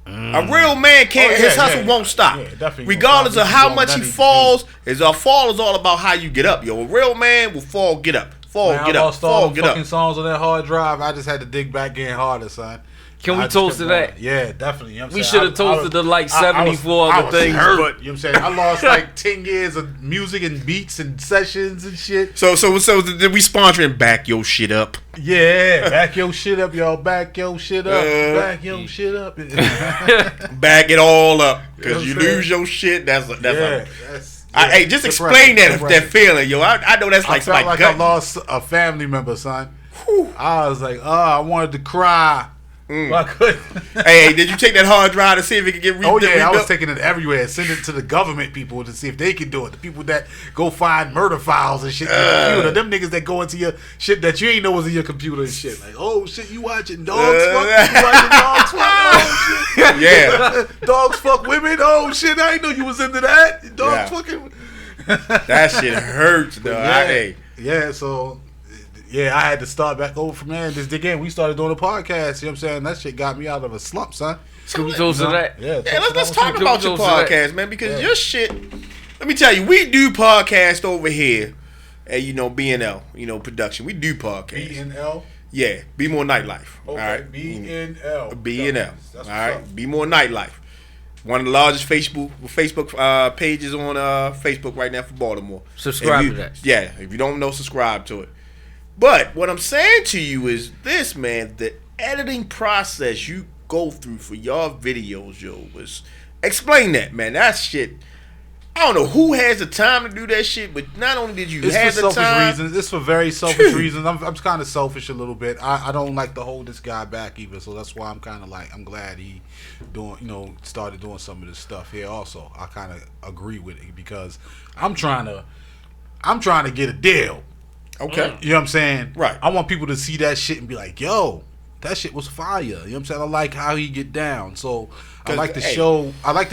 A real man can't. His hustle won't stop, regardless of how much he falls. Our fall is all about how you get up, yo. A real man will fall, get up, get up.
Fucking songs on that hard drive. I just had to dig back in harder, son.
Can we toast to that?
Yeah, definitely.
We should have toasted to like 74 other things.
But you know what I'm saying? I lost like 10 years of music and beats and sessions and shit.
So did we sponsoring Back Your Shit Up?
Yeah, back your shit up, y'all. Back your shit up. Back your shit up.
Back it all up. Because you lose your shit, hey, just explain that feeling, yo. I know that's like
I felt like I lost a family member, son. Whew. I was like, I wanted to cry. But I couldn't.
Hey, did you take that hard drive to see if it could get rebuilt?
Oh yeah, I was taking it everywhere and sending it to the government people to see if they could do it. The people that go find murder files and shit in your computer. Them niggas that go into your shit that you ain't know was in your computer and shit. Like, oh shit, you watching dogs fuck? You watching dogs fuck? Oh shit.
Yeah.
Dogs fuck women? Oh shit, I didn't know you was into that. Dogs fucking.
That shit hurts, though.
Yeah, so yeah, I had to start back over from there. Just again, we started doing a podcast. You know what I'm saying? That shit got me out of a slump, son.
So that.
Yeah,
let's talk about your podcast, man, because your shit. Let me tell you, we do podcast over here at BNL, production. We do podcast.
BNL.
Yeah, Be More Nightlife.
Okay,
all right,
BNL.
BNL. All right, Be More Nightlife. One of the largest Facebook pages on Facebook right now for Baltimore.
Subscribe to that.
Yeah, if you don't know, subscribe to it. But what I'm saying to you is this, man. The editing process you go through for your videos, explain that, man. That shit. I don't know who has the time to do that shit, but not only did you have the time. It's for selfish
reasons. It's for very selfish reasons. I'm kind of selfish a little bit. I don't like to hold this guy back either, so that's why I'm kind of like, I'm glad he started doing some of this stuff here also. I kind of agree with it because I'm trying to get a deal.
Okay.
You know what I'm saying?
Right.
I want people to see that shit and be like, yo, that shit was fire. You know what I'm saying? I like how he get down. So I like to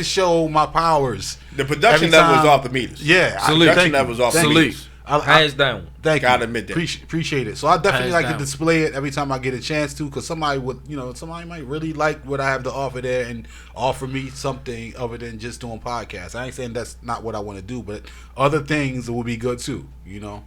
show my powers.
The production level is off the meters.
Yeah.
Salute.
Production level is off the meters.
Hands down.
Thank you.
Gotta admit that.
Appreciate it. So I definitely like to display it every time I get a chance to, because somebody might really like what I have to offer there and offer me something other than just doing podcasts. I ain't saying that's not what I want to do, but other things will be good too,
Yeah,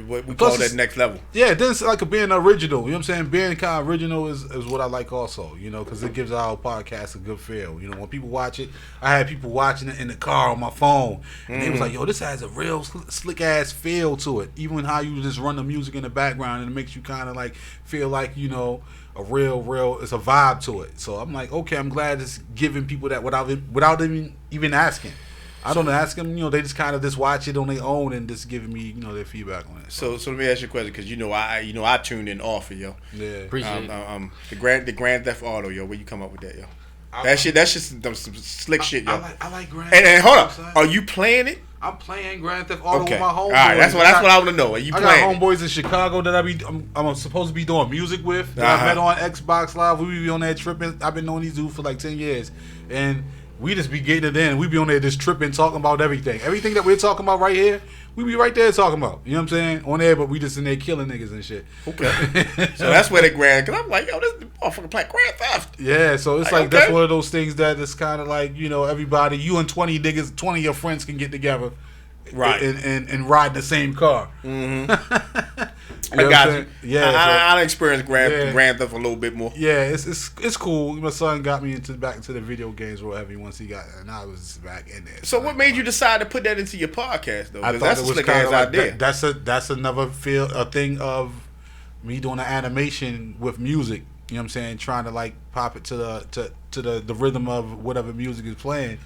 what we call that next level.
Yeah, this is like being original. You know what I'm saying? Being kind of original is what I like also, because it gives our podcast a good feel. When people watch it, I had people watching it in the car on my phone, and they was like, yo, this has a real slick ass feel to it. Even how you just run the music in the background, and it makes you kind of like feel like, a real, it's a vibe to it. So I'm like, okay, I'm glad it's giving people that without even asking. I don't ask them, they just kind of just watch it on their own and just giving me, their feedback on it.
So let me ask you a question, because I tuned in often, yo.
Yeah,
appreciate it.
The Grand Theft Auto, yo. Where you come up with that, yo? That's just some slick shit, yo.
I like Grand.
And hold up, are you playing it?
I'm playing Grand Theft Auto with my homeboys.
All right, that's what I want to know. Are you playing?
I got homeboys in Chicago that I'm supposed to be doing music with. That I met on Xbox Live. We be on there tripping. I've been knowing these dudes for like 10 years, and we just be getting it in. We be on there just tripping, talking about everything. Everything that we're talking about right here, we be right there talking about. You know what I'm saying? On there, but we just in there killing niggas and shit.
Okay. So that's where they Grand, because I'm like, yo, this motherfucker play Grand Theft.
Yeah, so it's like that's one of those things that it's kind of like, everybody, you and 20 niggas, 20 of your friends can get together.
Right.
And ride in the same car.
Mm-hmm. I got you. Yeah, I experienced Grand Theft a little bit more.
Yeah, it's cool. My son got me back into the video games or whatever once he got, and I was back in there.
So what made you decide to put that into your podcast though?
I thought
that's
it was
slick
kind
ass
of like
idea.
That's another thing of me doing an animation with music. You know what I'm saying? Trying to like pop it to the rhythm of whatever music is playing,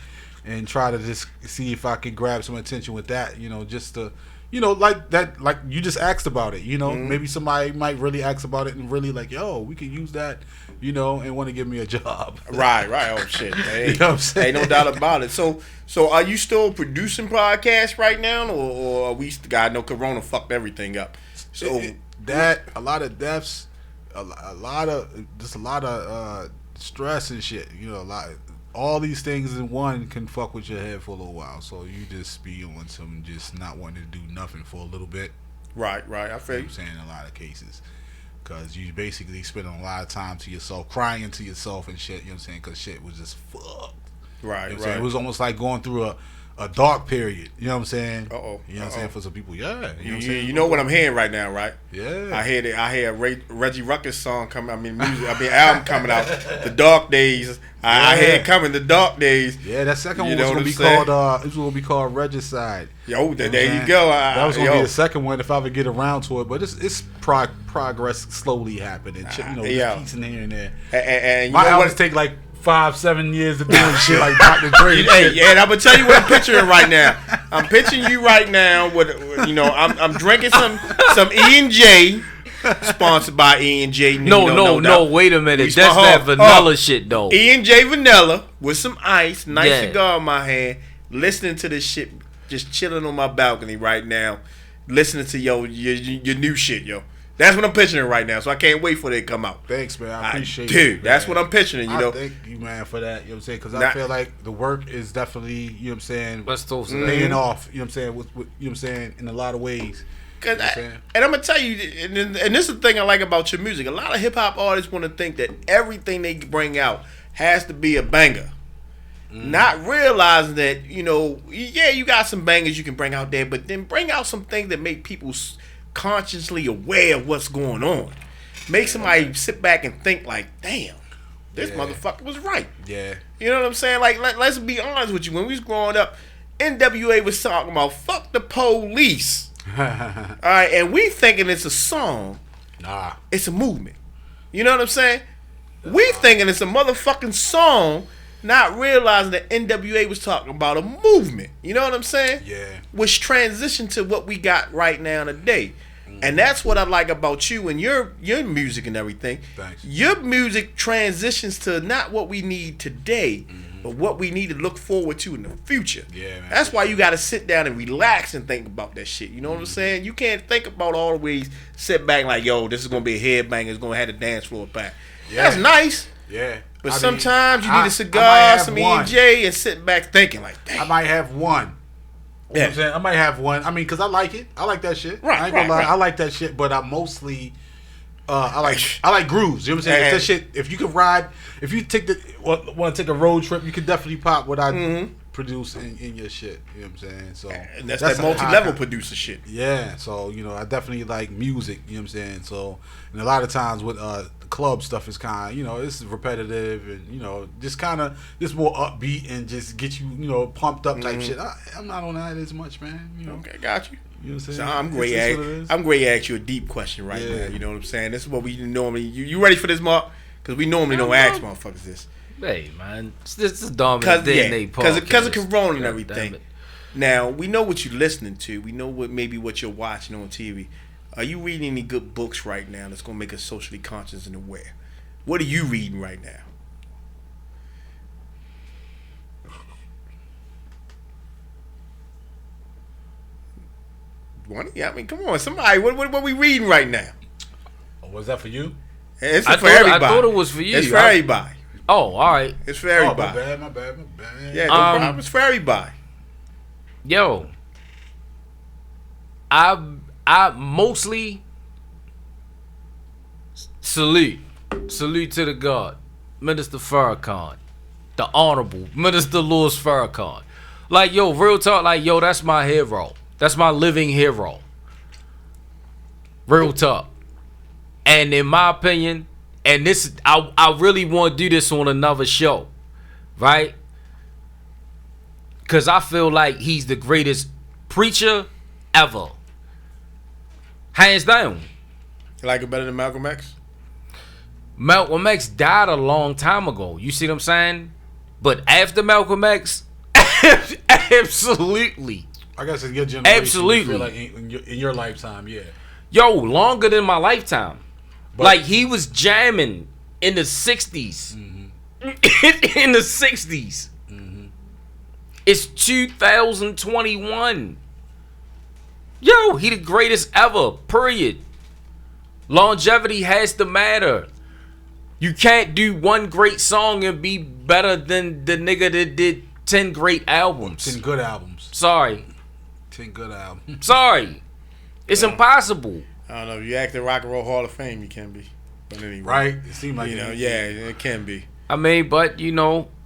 and try to just see if I could grab some attention with that. Just to. Like that, like you just asked about it, maybe somebody might really ask about it and really like, yo, we could use that, and want to give me a job.
Right. Oh shit. Hey,
you know what I'm saying?
Ain't no doubt about it. So are you still producing podcasts right now, or are we? God, no, Corona fucked everything up. So
a lot of deaths, a lot of stress and shit. All these things in one can fuck with your head for a little while. So you just be on some just not wanting to do nothing for a little bit.
Right. I feel you.
I'm saying in a lot of cases. Because you basically spending a lot of time to yourself, crying to yourself and shit. You know what I'm saying? Because shit was just fucked.
Right.
It was almost like going through a dark period. You know what I'm saying?
Uh-oh.
You know what I'm saying? For some people, yeah.
You know what I'm hearing right now, right?
Yeah.
I hear Reggie Ruckus song coming. Album coming out. The Dark Days. I hear it coming. The Dark Days.
Yeah, that second one was gonna be called. It was gonna be called Regicide.
Yo, there you go.
That was gonna be the second one if I ever get around to it. But it's progress slowly happening. Piecing here and there.
And
my albums take like 5-7 years to do shit like Dr. Dre.
And I'm gonna tell you what I'm picturing right now. I'm picturing you right now with I'm drinking some E&J. Sponsored by E&J.
No, wait a minute.
We
That's
smoke-
that vanilla shit though.
E&J vanilla with some ice, nice
Yeah.
cigar in my hand, listening to this shit, just chilling on my balcony right now, listening to your new shit, yo. That's what I'm picturing right now, so I can't wait for it to come out.
Thanks, man. I appreciate it.
Dude, that's
man.
what I'm picturing, you know.
I thank you, man, for that. You know what I'm saying? Because I
Not-
feel like the work is definitely, you know what I'm saying,
Let's toast to
paying
that.
off, you know what I'm saying, with, you know what I'm saying, in a lot of ways. You know what I'm saying?
And I'm gonna tell you, and this is the thing I like about your music. A lot of hip hop artists want to think that everything they bring out has to be a banger, not realizing that you got some bangers you can bring out there, but then bring out some things that make people consciously aware of what's going on. Make somebody sit back and think like, damn, this motherfucker was right.
Yeah.
You know what I'm saying? Like, let's be honest with you. When we was growing up, NWA was talking about fuck the police. All right, and we thinking it's a song.
Nah.
It's a movement. You know what I'm saying? We thinking it's a motherfucking song, not realizing that NWA was talking about a movement. You know what I'm saying?
Yeah.
Which transitioned to what we got right now today. And that's what I like about you and your music and everything.
Thanks.
Your music transitions to not what we need today, but what we need to look forward to in the future.
Yeah, man.
That's why you got to sit down and relax and think about that shit. You know what I'm saying? You can't think about all the ways, sit back like, yo, this is going to be a headbanger. It's going to have the dance floor back.
Yeah.
That's nice.
Yeah.
But
I mean,
sometimes you need
I
a
might
cigar,
have
some
one.
E&J, and sit back thinking like,
I
damn.
might have one. You know what I'm
Yeah.
saying? I might have one. I mean, because I like it. I like that shit.
Right,
I ain't gonna
right,
lie.
right.
I like that shit, but I mostly... I like grooves. You know what I'm saying? If that shit, if you can ride, if you want to take a road trip, you can definitely pop what I produce in your shit. You know what I'm saying? So
And that's that
how
multi-level
I-
producer shit.
Yeah. So I definitely like music. You know what I'm saying? So and a lot of times with the club stuff is kind of it's repetitive and just kind of just more upbeat and just get you pumped up type shit. I'm not on that as much, man.
Okay, got you.
You know what I'm
So
saying?
I'm
It's
great.
just what it is.
I'm great to ask you a deep question right
Yeah.
now. You know what I'm saying? This is what we normally. You ready for this, Mark? Because we normally don't ask motherfuckers this.
Hey man, this is dominant DNA
Because of
podcast.
Corona and
God
everything.
damn it.
Now we know what you're listening to. We know what you're watching on TV. Are you reading any good books right now that's gonna make us socially conscious and aware? What are you reading right now? I mean, come on, somebody. What are we reading right now?
Oh, was that for you?
It's
I
for
thought-
everybody.
I thought it was for you.
It's for
I-
everybody.
Oh, all right.
It's for
Oh,
everybody.
my bad.
Yeah, no
Um,
problem. It's for everybody.
Yo, I mostly salute to the God, Minister Farrakhan, the Honorable Minister Louis Farrakhan. Like, yo, real talk, like, yo, that's my hero. That's my living hero. Real talk. And in my opinion, and this, I really want to do this on another show, right? Because I feel like he's the greatest preacher ever. Hands down.
You like it better than Malcolm X?
Malcolm X died a long time ago. You see what I'm saying? But after Malcolm X, absolutely.
I guess in your generation,
Absolutely.
you feel like in your lifetime, yeah.
Yo, longer than my lifetime.
But-
Like, he was jamming in the 60s. In the 60s. It's 2021. Yo, he the greatest ever, period. Longevity has to matter. You can't do one great song and be better than the nigga that did 10 great albums.
10 good albums.
Sorry.
10 good albums.
Sorry. It's impossible.
I don't know. If you act in Rock and Roll Hall of Fame, you can be. But anyway,
Right? It seemed like
yeah, it can be.
I mean, but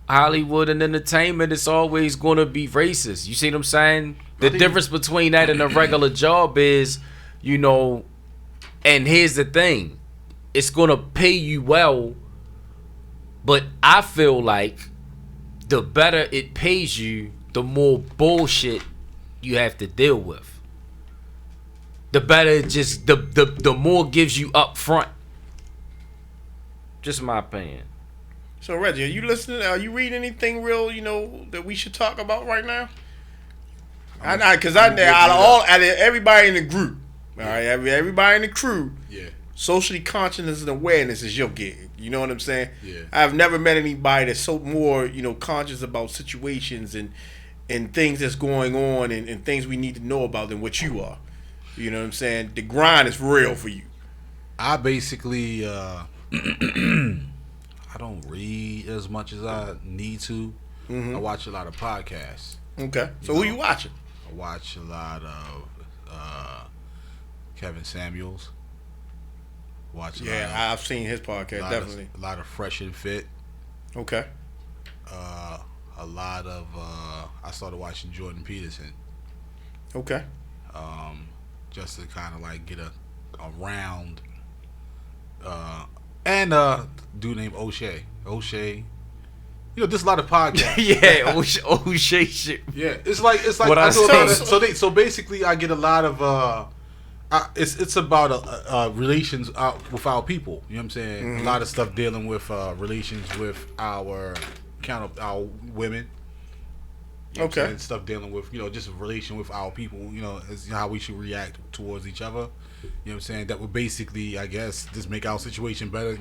Hollywood and entertainment is always going to be racist. You see what I'm saying? The difference between that and a regular job is, and here's the thing. It's going to pay you well, but I feel like the better it pays you, the more bullshit you have to deal with. The better it just, the more gives you up front. Just my opinion.
So Reggie, are you listening? Are you reading anything real? That we should talk about right now? Because out of everybody in the group, all right, everybody in the crew,
Yeah.
socially conscious and awareness is your gig. You know what I'm saying?
Yeah.
I've never met anybody that's so more, conscious about situations and things that's going on and things we need to know about than what you are. You know what I'm saying? The grind is real for you.
I basically I don't read as much as I need to. I watch a lot of podcasts.
Okay. So who you watching?
I watch a lot of Kevin Samuels.
I've seen his podcast, definitely.
A lot of Fresh and Fit.
Okay.
A lot of I started watching Jordan Peterson.
Okay.
Just to kind of like get a round. And dude named O'Shea. There's a lot of podcasts.
Yeah, O'Shea shit.
Yeah, it's like
What I
do a lot of,
say.
so basically I get a lot of it's about relations with our people. You know what I'm saying? A lot of stuff dealing with relations with our women. You know what I'm saying? Stuff dealing with just a relation with our people. As how we should react towards each other. You know what I'm saying? That would basically, I guess, just make our situation better.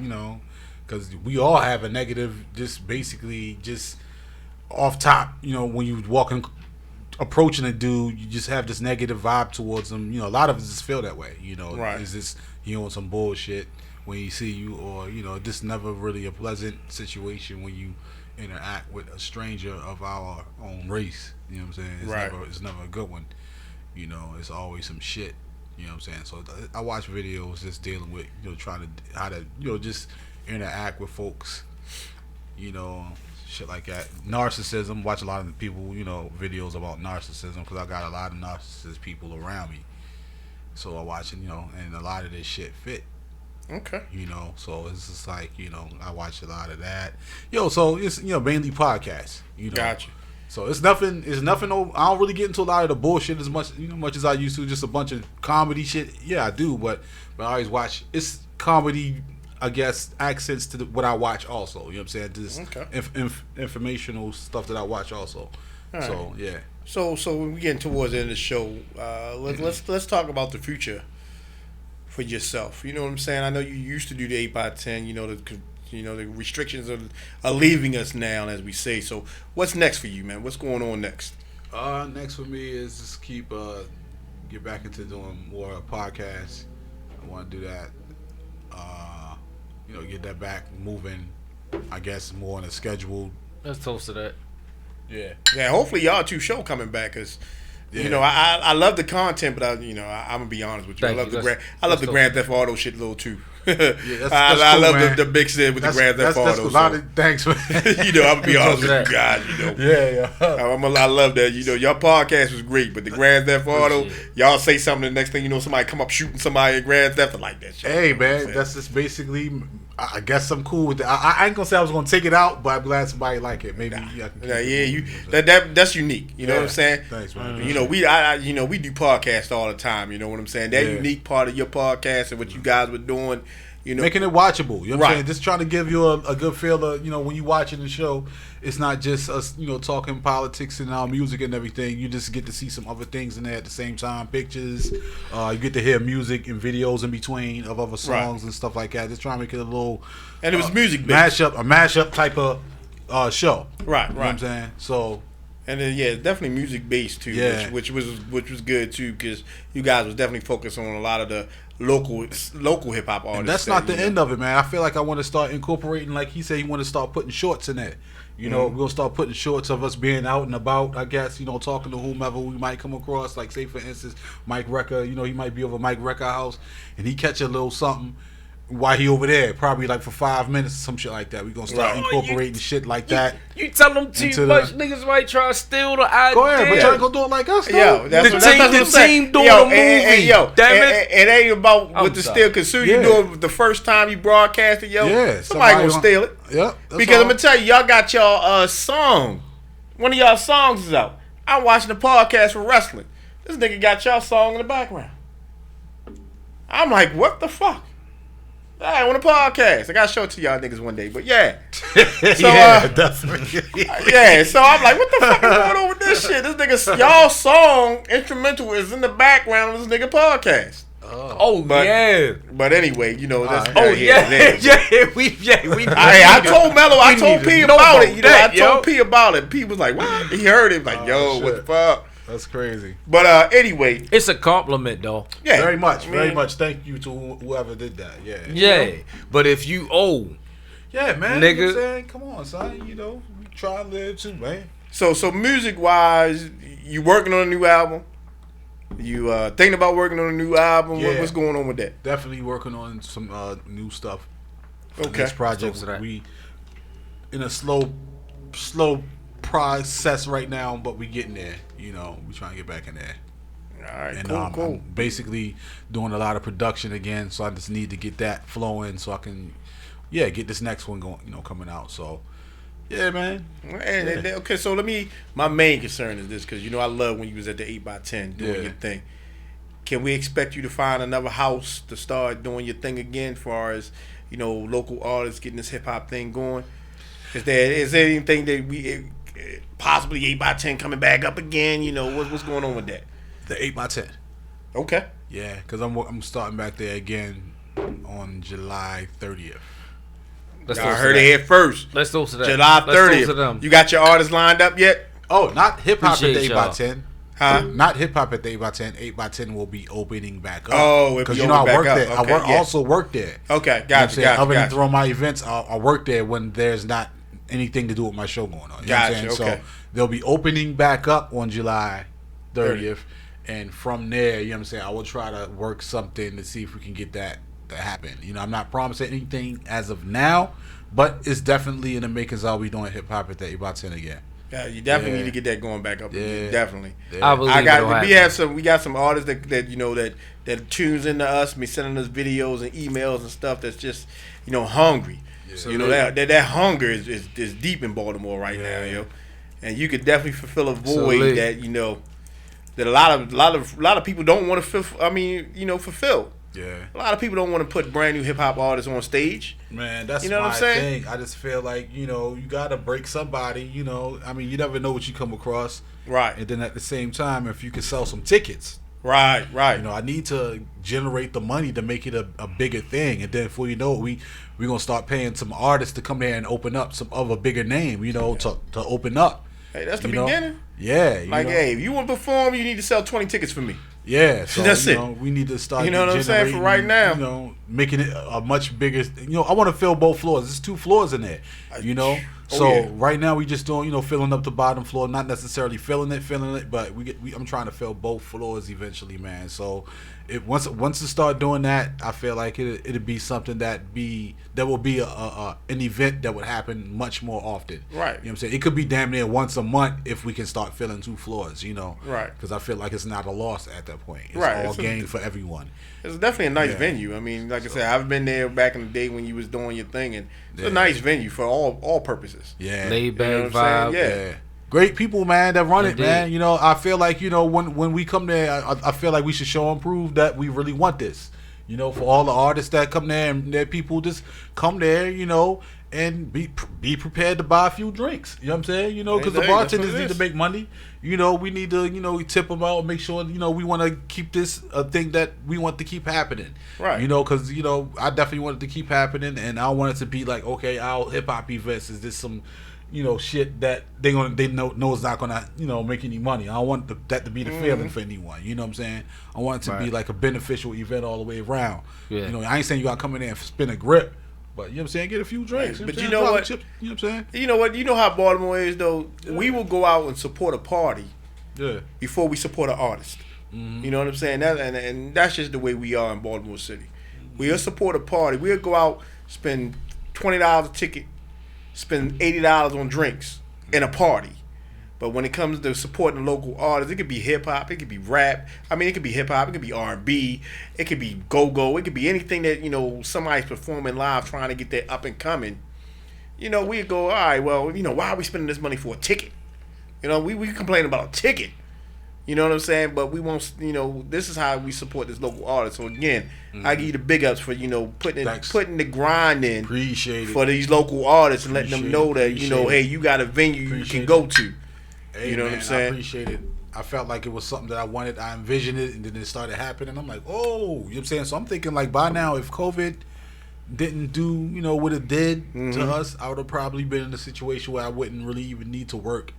Because we all have a negative, just basically just off top. When you approaching a dude, you just have this negative vibe towards them. A lot of us just feel that way.
Right.
Is this on some bullshit when you see you, or this never really a pleasant situation when you interact with a stranger of our own race. You know what I'm saying? It's never a good one. It's always some shit. You know what I'm saying? So I watch videos just dealing with trying to how to just interact with folks. Shit like that. Narcissism. Watch a lot of the people, videos about narcissism because I got a lot of narcissist people around me. So I watch it, and a lot of this shit fit.
Okay.
So it's just like, I watch a lot of that. So it's, mainly podcasts.
Gotcha.
So it's nothing. I don't really get into a lot of the bullshit as much, much as I used to. Just a bunch of comedy shit. Yeah, I do, but I always watch. It's comedy, I guess, accents to what I watch also. You know what I'm saying? Just informational stuff that I watch also.
All
so
right.
yeah.
So when we getting towards the end of the show, let's talk about the future for yourself. You know what I'm saying? I know you used to do the 8x10. The restrictions are leaving us now, as we say. So what's next for you, man? What's going on next?
Next for me is just get back into doing more podcasts. I want to do that. Get that back moving. I guess more on a schedule.
Let's toast to that.
Yeah.
Yeah. Hopefully y'all two show coming back, cause I love the content, but I'm gonna be honest with you. I love the Grand Theft Auto shit a little too.
That's
I
cool,
love
man.
the big shit with the Grand Theft Auto.
Thanks, man.
I'm gonna be honest with you guys.
Yeah.
I love that. Your podcast was great, but the Grand Theft Auto, y'all say something, the next thing you know, somebody come up shooting somebody in Grand Theft. I like that shit.
Hey, man, that's just basically. I guess I'm cool with that. I ain't gonna say I was gonna take it out, but I'm glad somebody like it. Maybe
that's unique. You know what I'm saying?
Thanks, man.
We do podcasts all the time. You know what I'm saying? That unique part of your podcast and what you guys were doing.
Making it watchable. You know what I'm saying? Just trying to give you a good feel of, when you watching the show, it's not just us, talking politics and our music and everything. You just get to see some other things in there at the same time, pictures. You get to hear music and videos in between of other songs and stuff like that. Just trying to make it a little
and it was music based.
a mashup type of show.
Right.
You know what I'm saying? So
and then definitely music based too, which was good too, because you guys was definitely focused on a lot of the local hip hop artists.
And that's not the end of it, man. I feel like I want to start incorporating, like he said, he want to start putting shorts in there. We're gonna start putting shorts of us being out and about. I guess talking to whomever we might come across. Like say for instance, Mike Wrecker. He might be over Mike Wrecker house, and he catch a little something while he over there, probably like for 5 minutes or some shit like that. We're gonna start incorporating shit like that.
You tell them too much, niggas might try to steal the idea.
Go ahead, but y'all ain't gonna do it like us, though.
Yo,
the team doing a movie. Damn it.
It ain't about with the steal, because soon you do it the first time you broadcast it, somebody gonna steal it.
Yeah.
Because I'm gonna tell you, y'all got y'all song. One of y'all songs is out. I'm watching the podcast for wrestling. This nigga got y'all song in the background. I'm like, what the fuck? I want a podcast. I gotta show it to y'all niggas one day. But so,
definitely.
So I'm like, what the fuck is going on with this shit? This nigga, y'all song instrumental is in the background of this nigga podcast. But anyway, you know, that's
we
I told Mello, I told P about it. You know, I
yo.
told P about it. P was like, "What?" He heard it, like, "Yo, what the fuck?"
That's crazy.
But anyway,
it's a compliment though.
yeah,
Very much. Thank you to whoever did that. Yeah.
Yeah,
You know?
but if you
Yeah, man.
Nigga.
You know what I'm saying? Come on, son. You know, we try to live too, man.
So music wise, you working on a new album? You thinking about working on a new album?
Yeah.
What's going on with that?
Definitely working on some new stuff. For
Okay.
This project,
Close to that.
we in a slow process right now, but we getting there. You know, we trying to get back in there.
All right,
And
cool.
I'm basically doing a lot of production again, so I just need to get that flowing so I can, get this next one going, coming out. So, yeah, man.
Okay, so my main concern is this, because, I love when you was at the 8x10 doing your thing. Can we expect you to find another house to start doing your thing again, as far as, local artists getting this hip-hop thing going? Is there anything that we, possibly 8x10 coming back up again? What's going on with that?
The 8x10.
Okay.
Yeah, because I'm starting back there again on July 30th.
let's
I heard it here first.
Let's go to that.
July
Let's go to
30th.
them.
You got your artists lined up yet?
Oh, not hip hop at the
Appreciate y'all.
8x10.
Huh?
Not hip hop at the 8x10. 8x10 will be opening back up.
Oh, it'll
because
be
I
opening
work
back
there.
up. Okay, yeah.
Also work there.
Okay,
You know what I'm
gotcha,
saying? Other than
gotcha.
throwing my events, I work there when there's not anything to do with my show going on. You know what I'm
Gotcha,
saying?
okay.
So they'll be opening back up on July 30th. And from there, you know what I'm saying, I will try to work something to see if we can get that to happen. I'm not promising anything as of now, but it's definitely in the makings. I'll be doing hip hop at the 8x10 again.
Yeah, you definitely
Yeah.
need to get that going back up.
Yeah.
Definitely.
I believe it'll happen.
We got some artists that tunes into us, me sending us videos and emails and stuff that's just hungry.
Yeah.
That hunger is deep in Baltimore right now, yo. And you could definitely fulfill a void
Salute.
that a lot of people don't want to fulfill.
Yeah.
A lot of people don't want to put brand new hip hop artists on stage.
Man, that's
You know what
my
I'm saying?
thing. I just feel like, you gotta break somebody, you never know what you come across.
Right.
And then at the same time, if you can sell some tickets,
Right.
I need to generate the money to make it a bigger thing. And then before you know it, we're gonna start paying some artists to come there and open up some of a bigger name, to open up.
Hey, that's the
You know?
beginning.
Yeah.
Like, hey, if you want to perform, you need to sell 20 tickets for me.
Yeah, so
That's it.
We need to start.
You know what I'm saying? For right now.
Making it a much bigger. I want to fill both floors. There's 2 floors in there. So
yeah.
right now we just doing filling up the bottom floor, not necessarily filling it, but I'm trying to fill both floors eventually, man. So once to start doing that, I feel like it'd be something that will be an event that would happen much more often.
Right.
You know what I'm saying? It could be damn near once a month if we can start filling 2 floors.
Right.
Because I feel like it's not a loss at that point. It's
Right.
all
It's a-
gain for everyone.
It's definitely a nice
Yeah.
venue. I mean, like I said, I've been there back in the day when you was doing your thing, and it's
Yeah.
a nice venue for all purposes.
Yeah.
Laid
You know
back
what I'm
vibe.
saying?
Yeah. Great people, man, that run
Indeed.
it, man. I feel like, when we come there, I feel like we should show and prove that we really want this. For all the artists that come there and their people just come there, and be prepared to buy a few drinks. You know what I'm saying? Because the
Exactly, that's
bartenders
what it
need to
is.
make money. We need to, tip them out, make sure, we want to keep this a thing that we want to keep happening.
Right.
Because, I definitely want it to keep happening, and I want it to be like, okay, our hip hop events is this some, shit that they know is not gonna, make any money. I don't want that to be the feeling for anyone. You know what I'm saying? I want it to be
Right.
like a beneficial event all the way around.
Yeah.
I ain't saying you gotta come in there and spin a grip, but you know what I'm saying, get a few drinks.
But
what I'm
you
saying?
know
Drop
what?
a chip, you know what I'm saying?
You know what? You know how Baltimore is, though. We will go out and support a party
Yeah.
before we support an artist. You know what I'm saying? And that's just the way we are in Baltimore City. We'll support a party. We'll go out, spend $20 a ticket, spend $80 on drinks in a party. But when it comes to supporting local artists, it could be hip hop, it could be rap. I mean, it could be hip hop, it could be R&B, it could be go-go, it could be anything that somebody's performing live, trying to get that up and coming. We go, all right, well, why are we spending this money for a ticket? We complain about a ticket. You know what I'm saying? But we won't. This is how we support this local artist. So again, I give you the big ups for putting the grind in
Appreciate it.
for these local artists and letting them
Appreciate
know
it.
that
Appreciate
hey,
it.
you got a venue you
Appreciate
can
it.
go to.
Hey,
You know what
man,
I'm saying?
I appreciate it. I felt like it was something that I wanted. I envisioned it, and then it started happening. I'm like, oh, you know what I'm saying? So I'm thinking like by now, if COVID didn't do, what it did to us, I would have probably been in a situation where I wouldn't really even need to work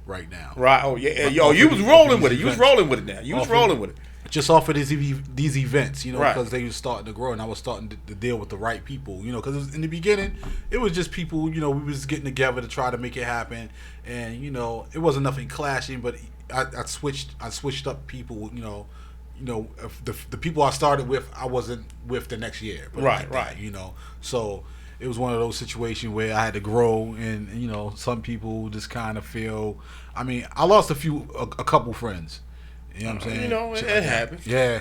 right now.
Right. Oh yeah. Yo, you was rolling with it. You was rolling with it now. You was rolling with it.
Just off of these events,
Right.
because they was starting to grow, and I was starting to deal with the right people, because in the beginning, it was just people, we was getting together to try to make it happen, and it wasn't nothing clashing, but I switched up people, if the people I started with, I wasn't with the next year, but
Right,
like that, so it was one of those situations where I had to grow, and some people just kind of feel. I mean, I lost a couple friends. You know what I'm saying?
It happens.
Yeah,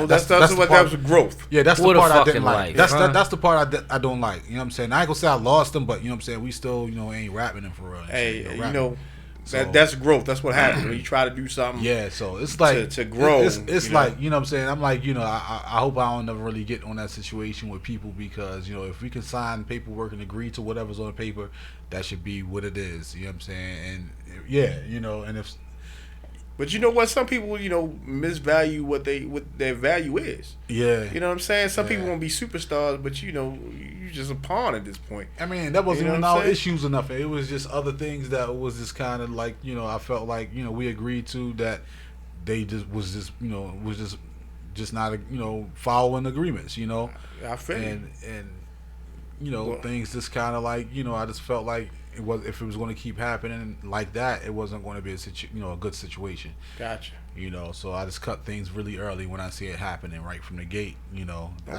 that's what that was growth.
Yeah, that's
What
the
a
part I
fucking
didn't like.
life,
That's the part I don't like. You know what I'm saying? I ain't gonna say I lost them, but you know what I'm saying? We still, ain't rapping them for real.
Hey,
rapping. So,
that's growth. That's what happens when you try to do something.
Yeah, so it's like
to grow.
It's like, you know what I'm saying? I'm like, I hope I don't never really get on that situation with people, because if we can sign paperwork and agree to whatever's on the paper, that should be what it is. You know what I'm saying? And yeah, and if.
But you know what? Some people, misvalue what their value is.
Yeah.
You know what I'm saying? Some people want to be superstars, but you just a pawn at this point.
I mean, that wasn't even
what I'm
our
saying?
issues or nothing. It was just other things that was just kind of like, I felt like, we agreed to that they was just not, following agreements,
I feel you.
And things just kind of like, I just felt like if it was going to keep happening like that, it wasn't going to be a good situation.
Gotcha.
So I just cut things really early when I see it happening right from the gate. I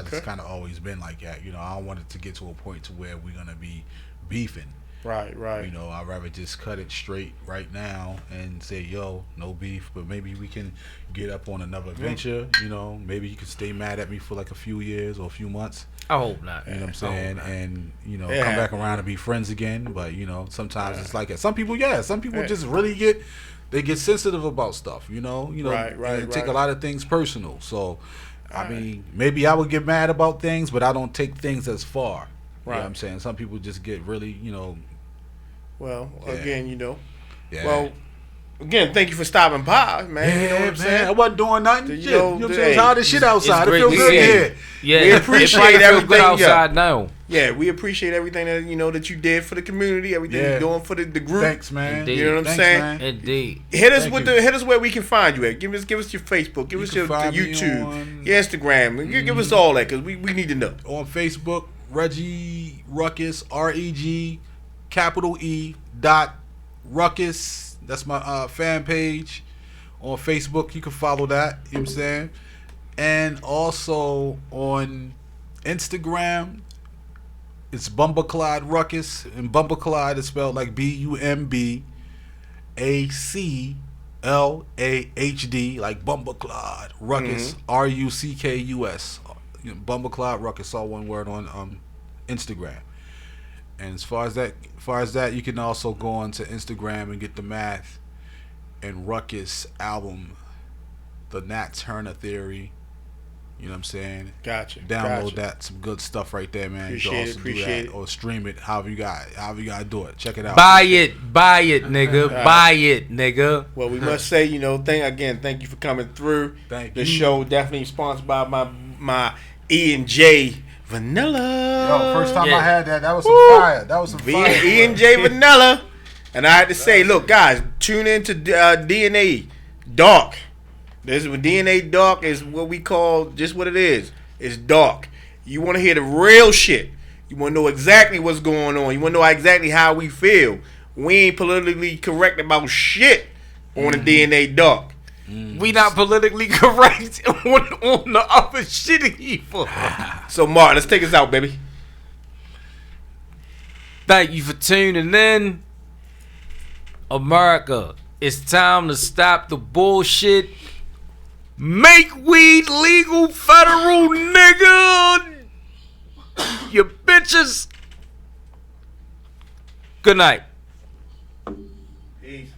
just kind of always been like that. I don't want it to get to a point to where we're gonna be beefing.
Right.
I'd rather just cut it straight right now and say, yo, no beef, but maybe we can get up on another venture. Maybe you can stay mad at me for like a few years or a few months.
I hope not.
You know what I'm saying? And, come back around and be friends again. But, sometimes it's like that. Some people just really get sensitive about stuff, and take a lot of things personal. So, I mean, maybe I would get mad about things, but I don't take things as far. You know what I'm saying? Some people just get really,
Well,
Yeah.
again,
yeah.
Well, again, thank you for stopping by, man.
Yeah,
You know what I'm
man.
saying?
I wasn't doing nothing.
You
Shit.
know,
You know what I'm
hey,
saying? It's hot as shit outside. It
great
feels
to
good
see
here.
Yeah,
We
it
appreciate
probably feel
everything,
good outside
yeah.
now.
Yeah, we appreciate everything that you did for the community, everything
Yeah.
you're doing for the group.
Thanks, man.
Indeed.
You know what I'm
Thanks,
saying?
man.
Indeed.
Hit us
Thank
with
you.
hit us where we can find you at. Give us your Facebook, give
You
us
can
your
find me
YouTube,
on-
your Instagram. Give us all that because we need to know.
On Facebook, Reggie Ruckus, REG, capital E dot Ruckus. That's my fan page on Facebook. You can follow that. You know what I'm saying? And also on Instagram, it's Bumbleclad Ruckus. And Bumbleclad is spelled like BUMBACLAHD, like Bumbleclad Ruckus, RUCKUS. Bumbleclad Ruckus, all one word on Instagram. And as far as that, you can also go on to Instagram and get the Math and Ruckus album, the Nat Turner Theory. You know what I'm saying?
Gotcha.
Download that, some good stuff right there, man.
Appreciate
you
it,
can also
appreciate
do that,
it.
or stream it, however you gotta do it. Check it out.
Buy it, nigga. Buy it, nigga.
Well, we must say, thank you for coming through.
Thank
The
you.
show definitely sponsored by my E&J Vanilla.
Yo, first time
Yeah.
I had that was some
Woo.
fire. That was some fire.
E&J Vanilla. And I had to say, look, guys, tune in to DNA Dark. This is what DNA Dark is, what we call just what it is. It's dark. You want to hear the real shit. You want to know exactly what's going on. You want to know exactly how we feel. We ain't politically correct about shit on the DNA Dark.
We not politically correct on the other shit either.
So, Mark, let's take us out, baby.
Thank you for tuning in. America, it's time to stop the bullshit. Make weed legal, federal, nigga. You bitches. Good night.
Peace.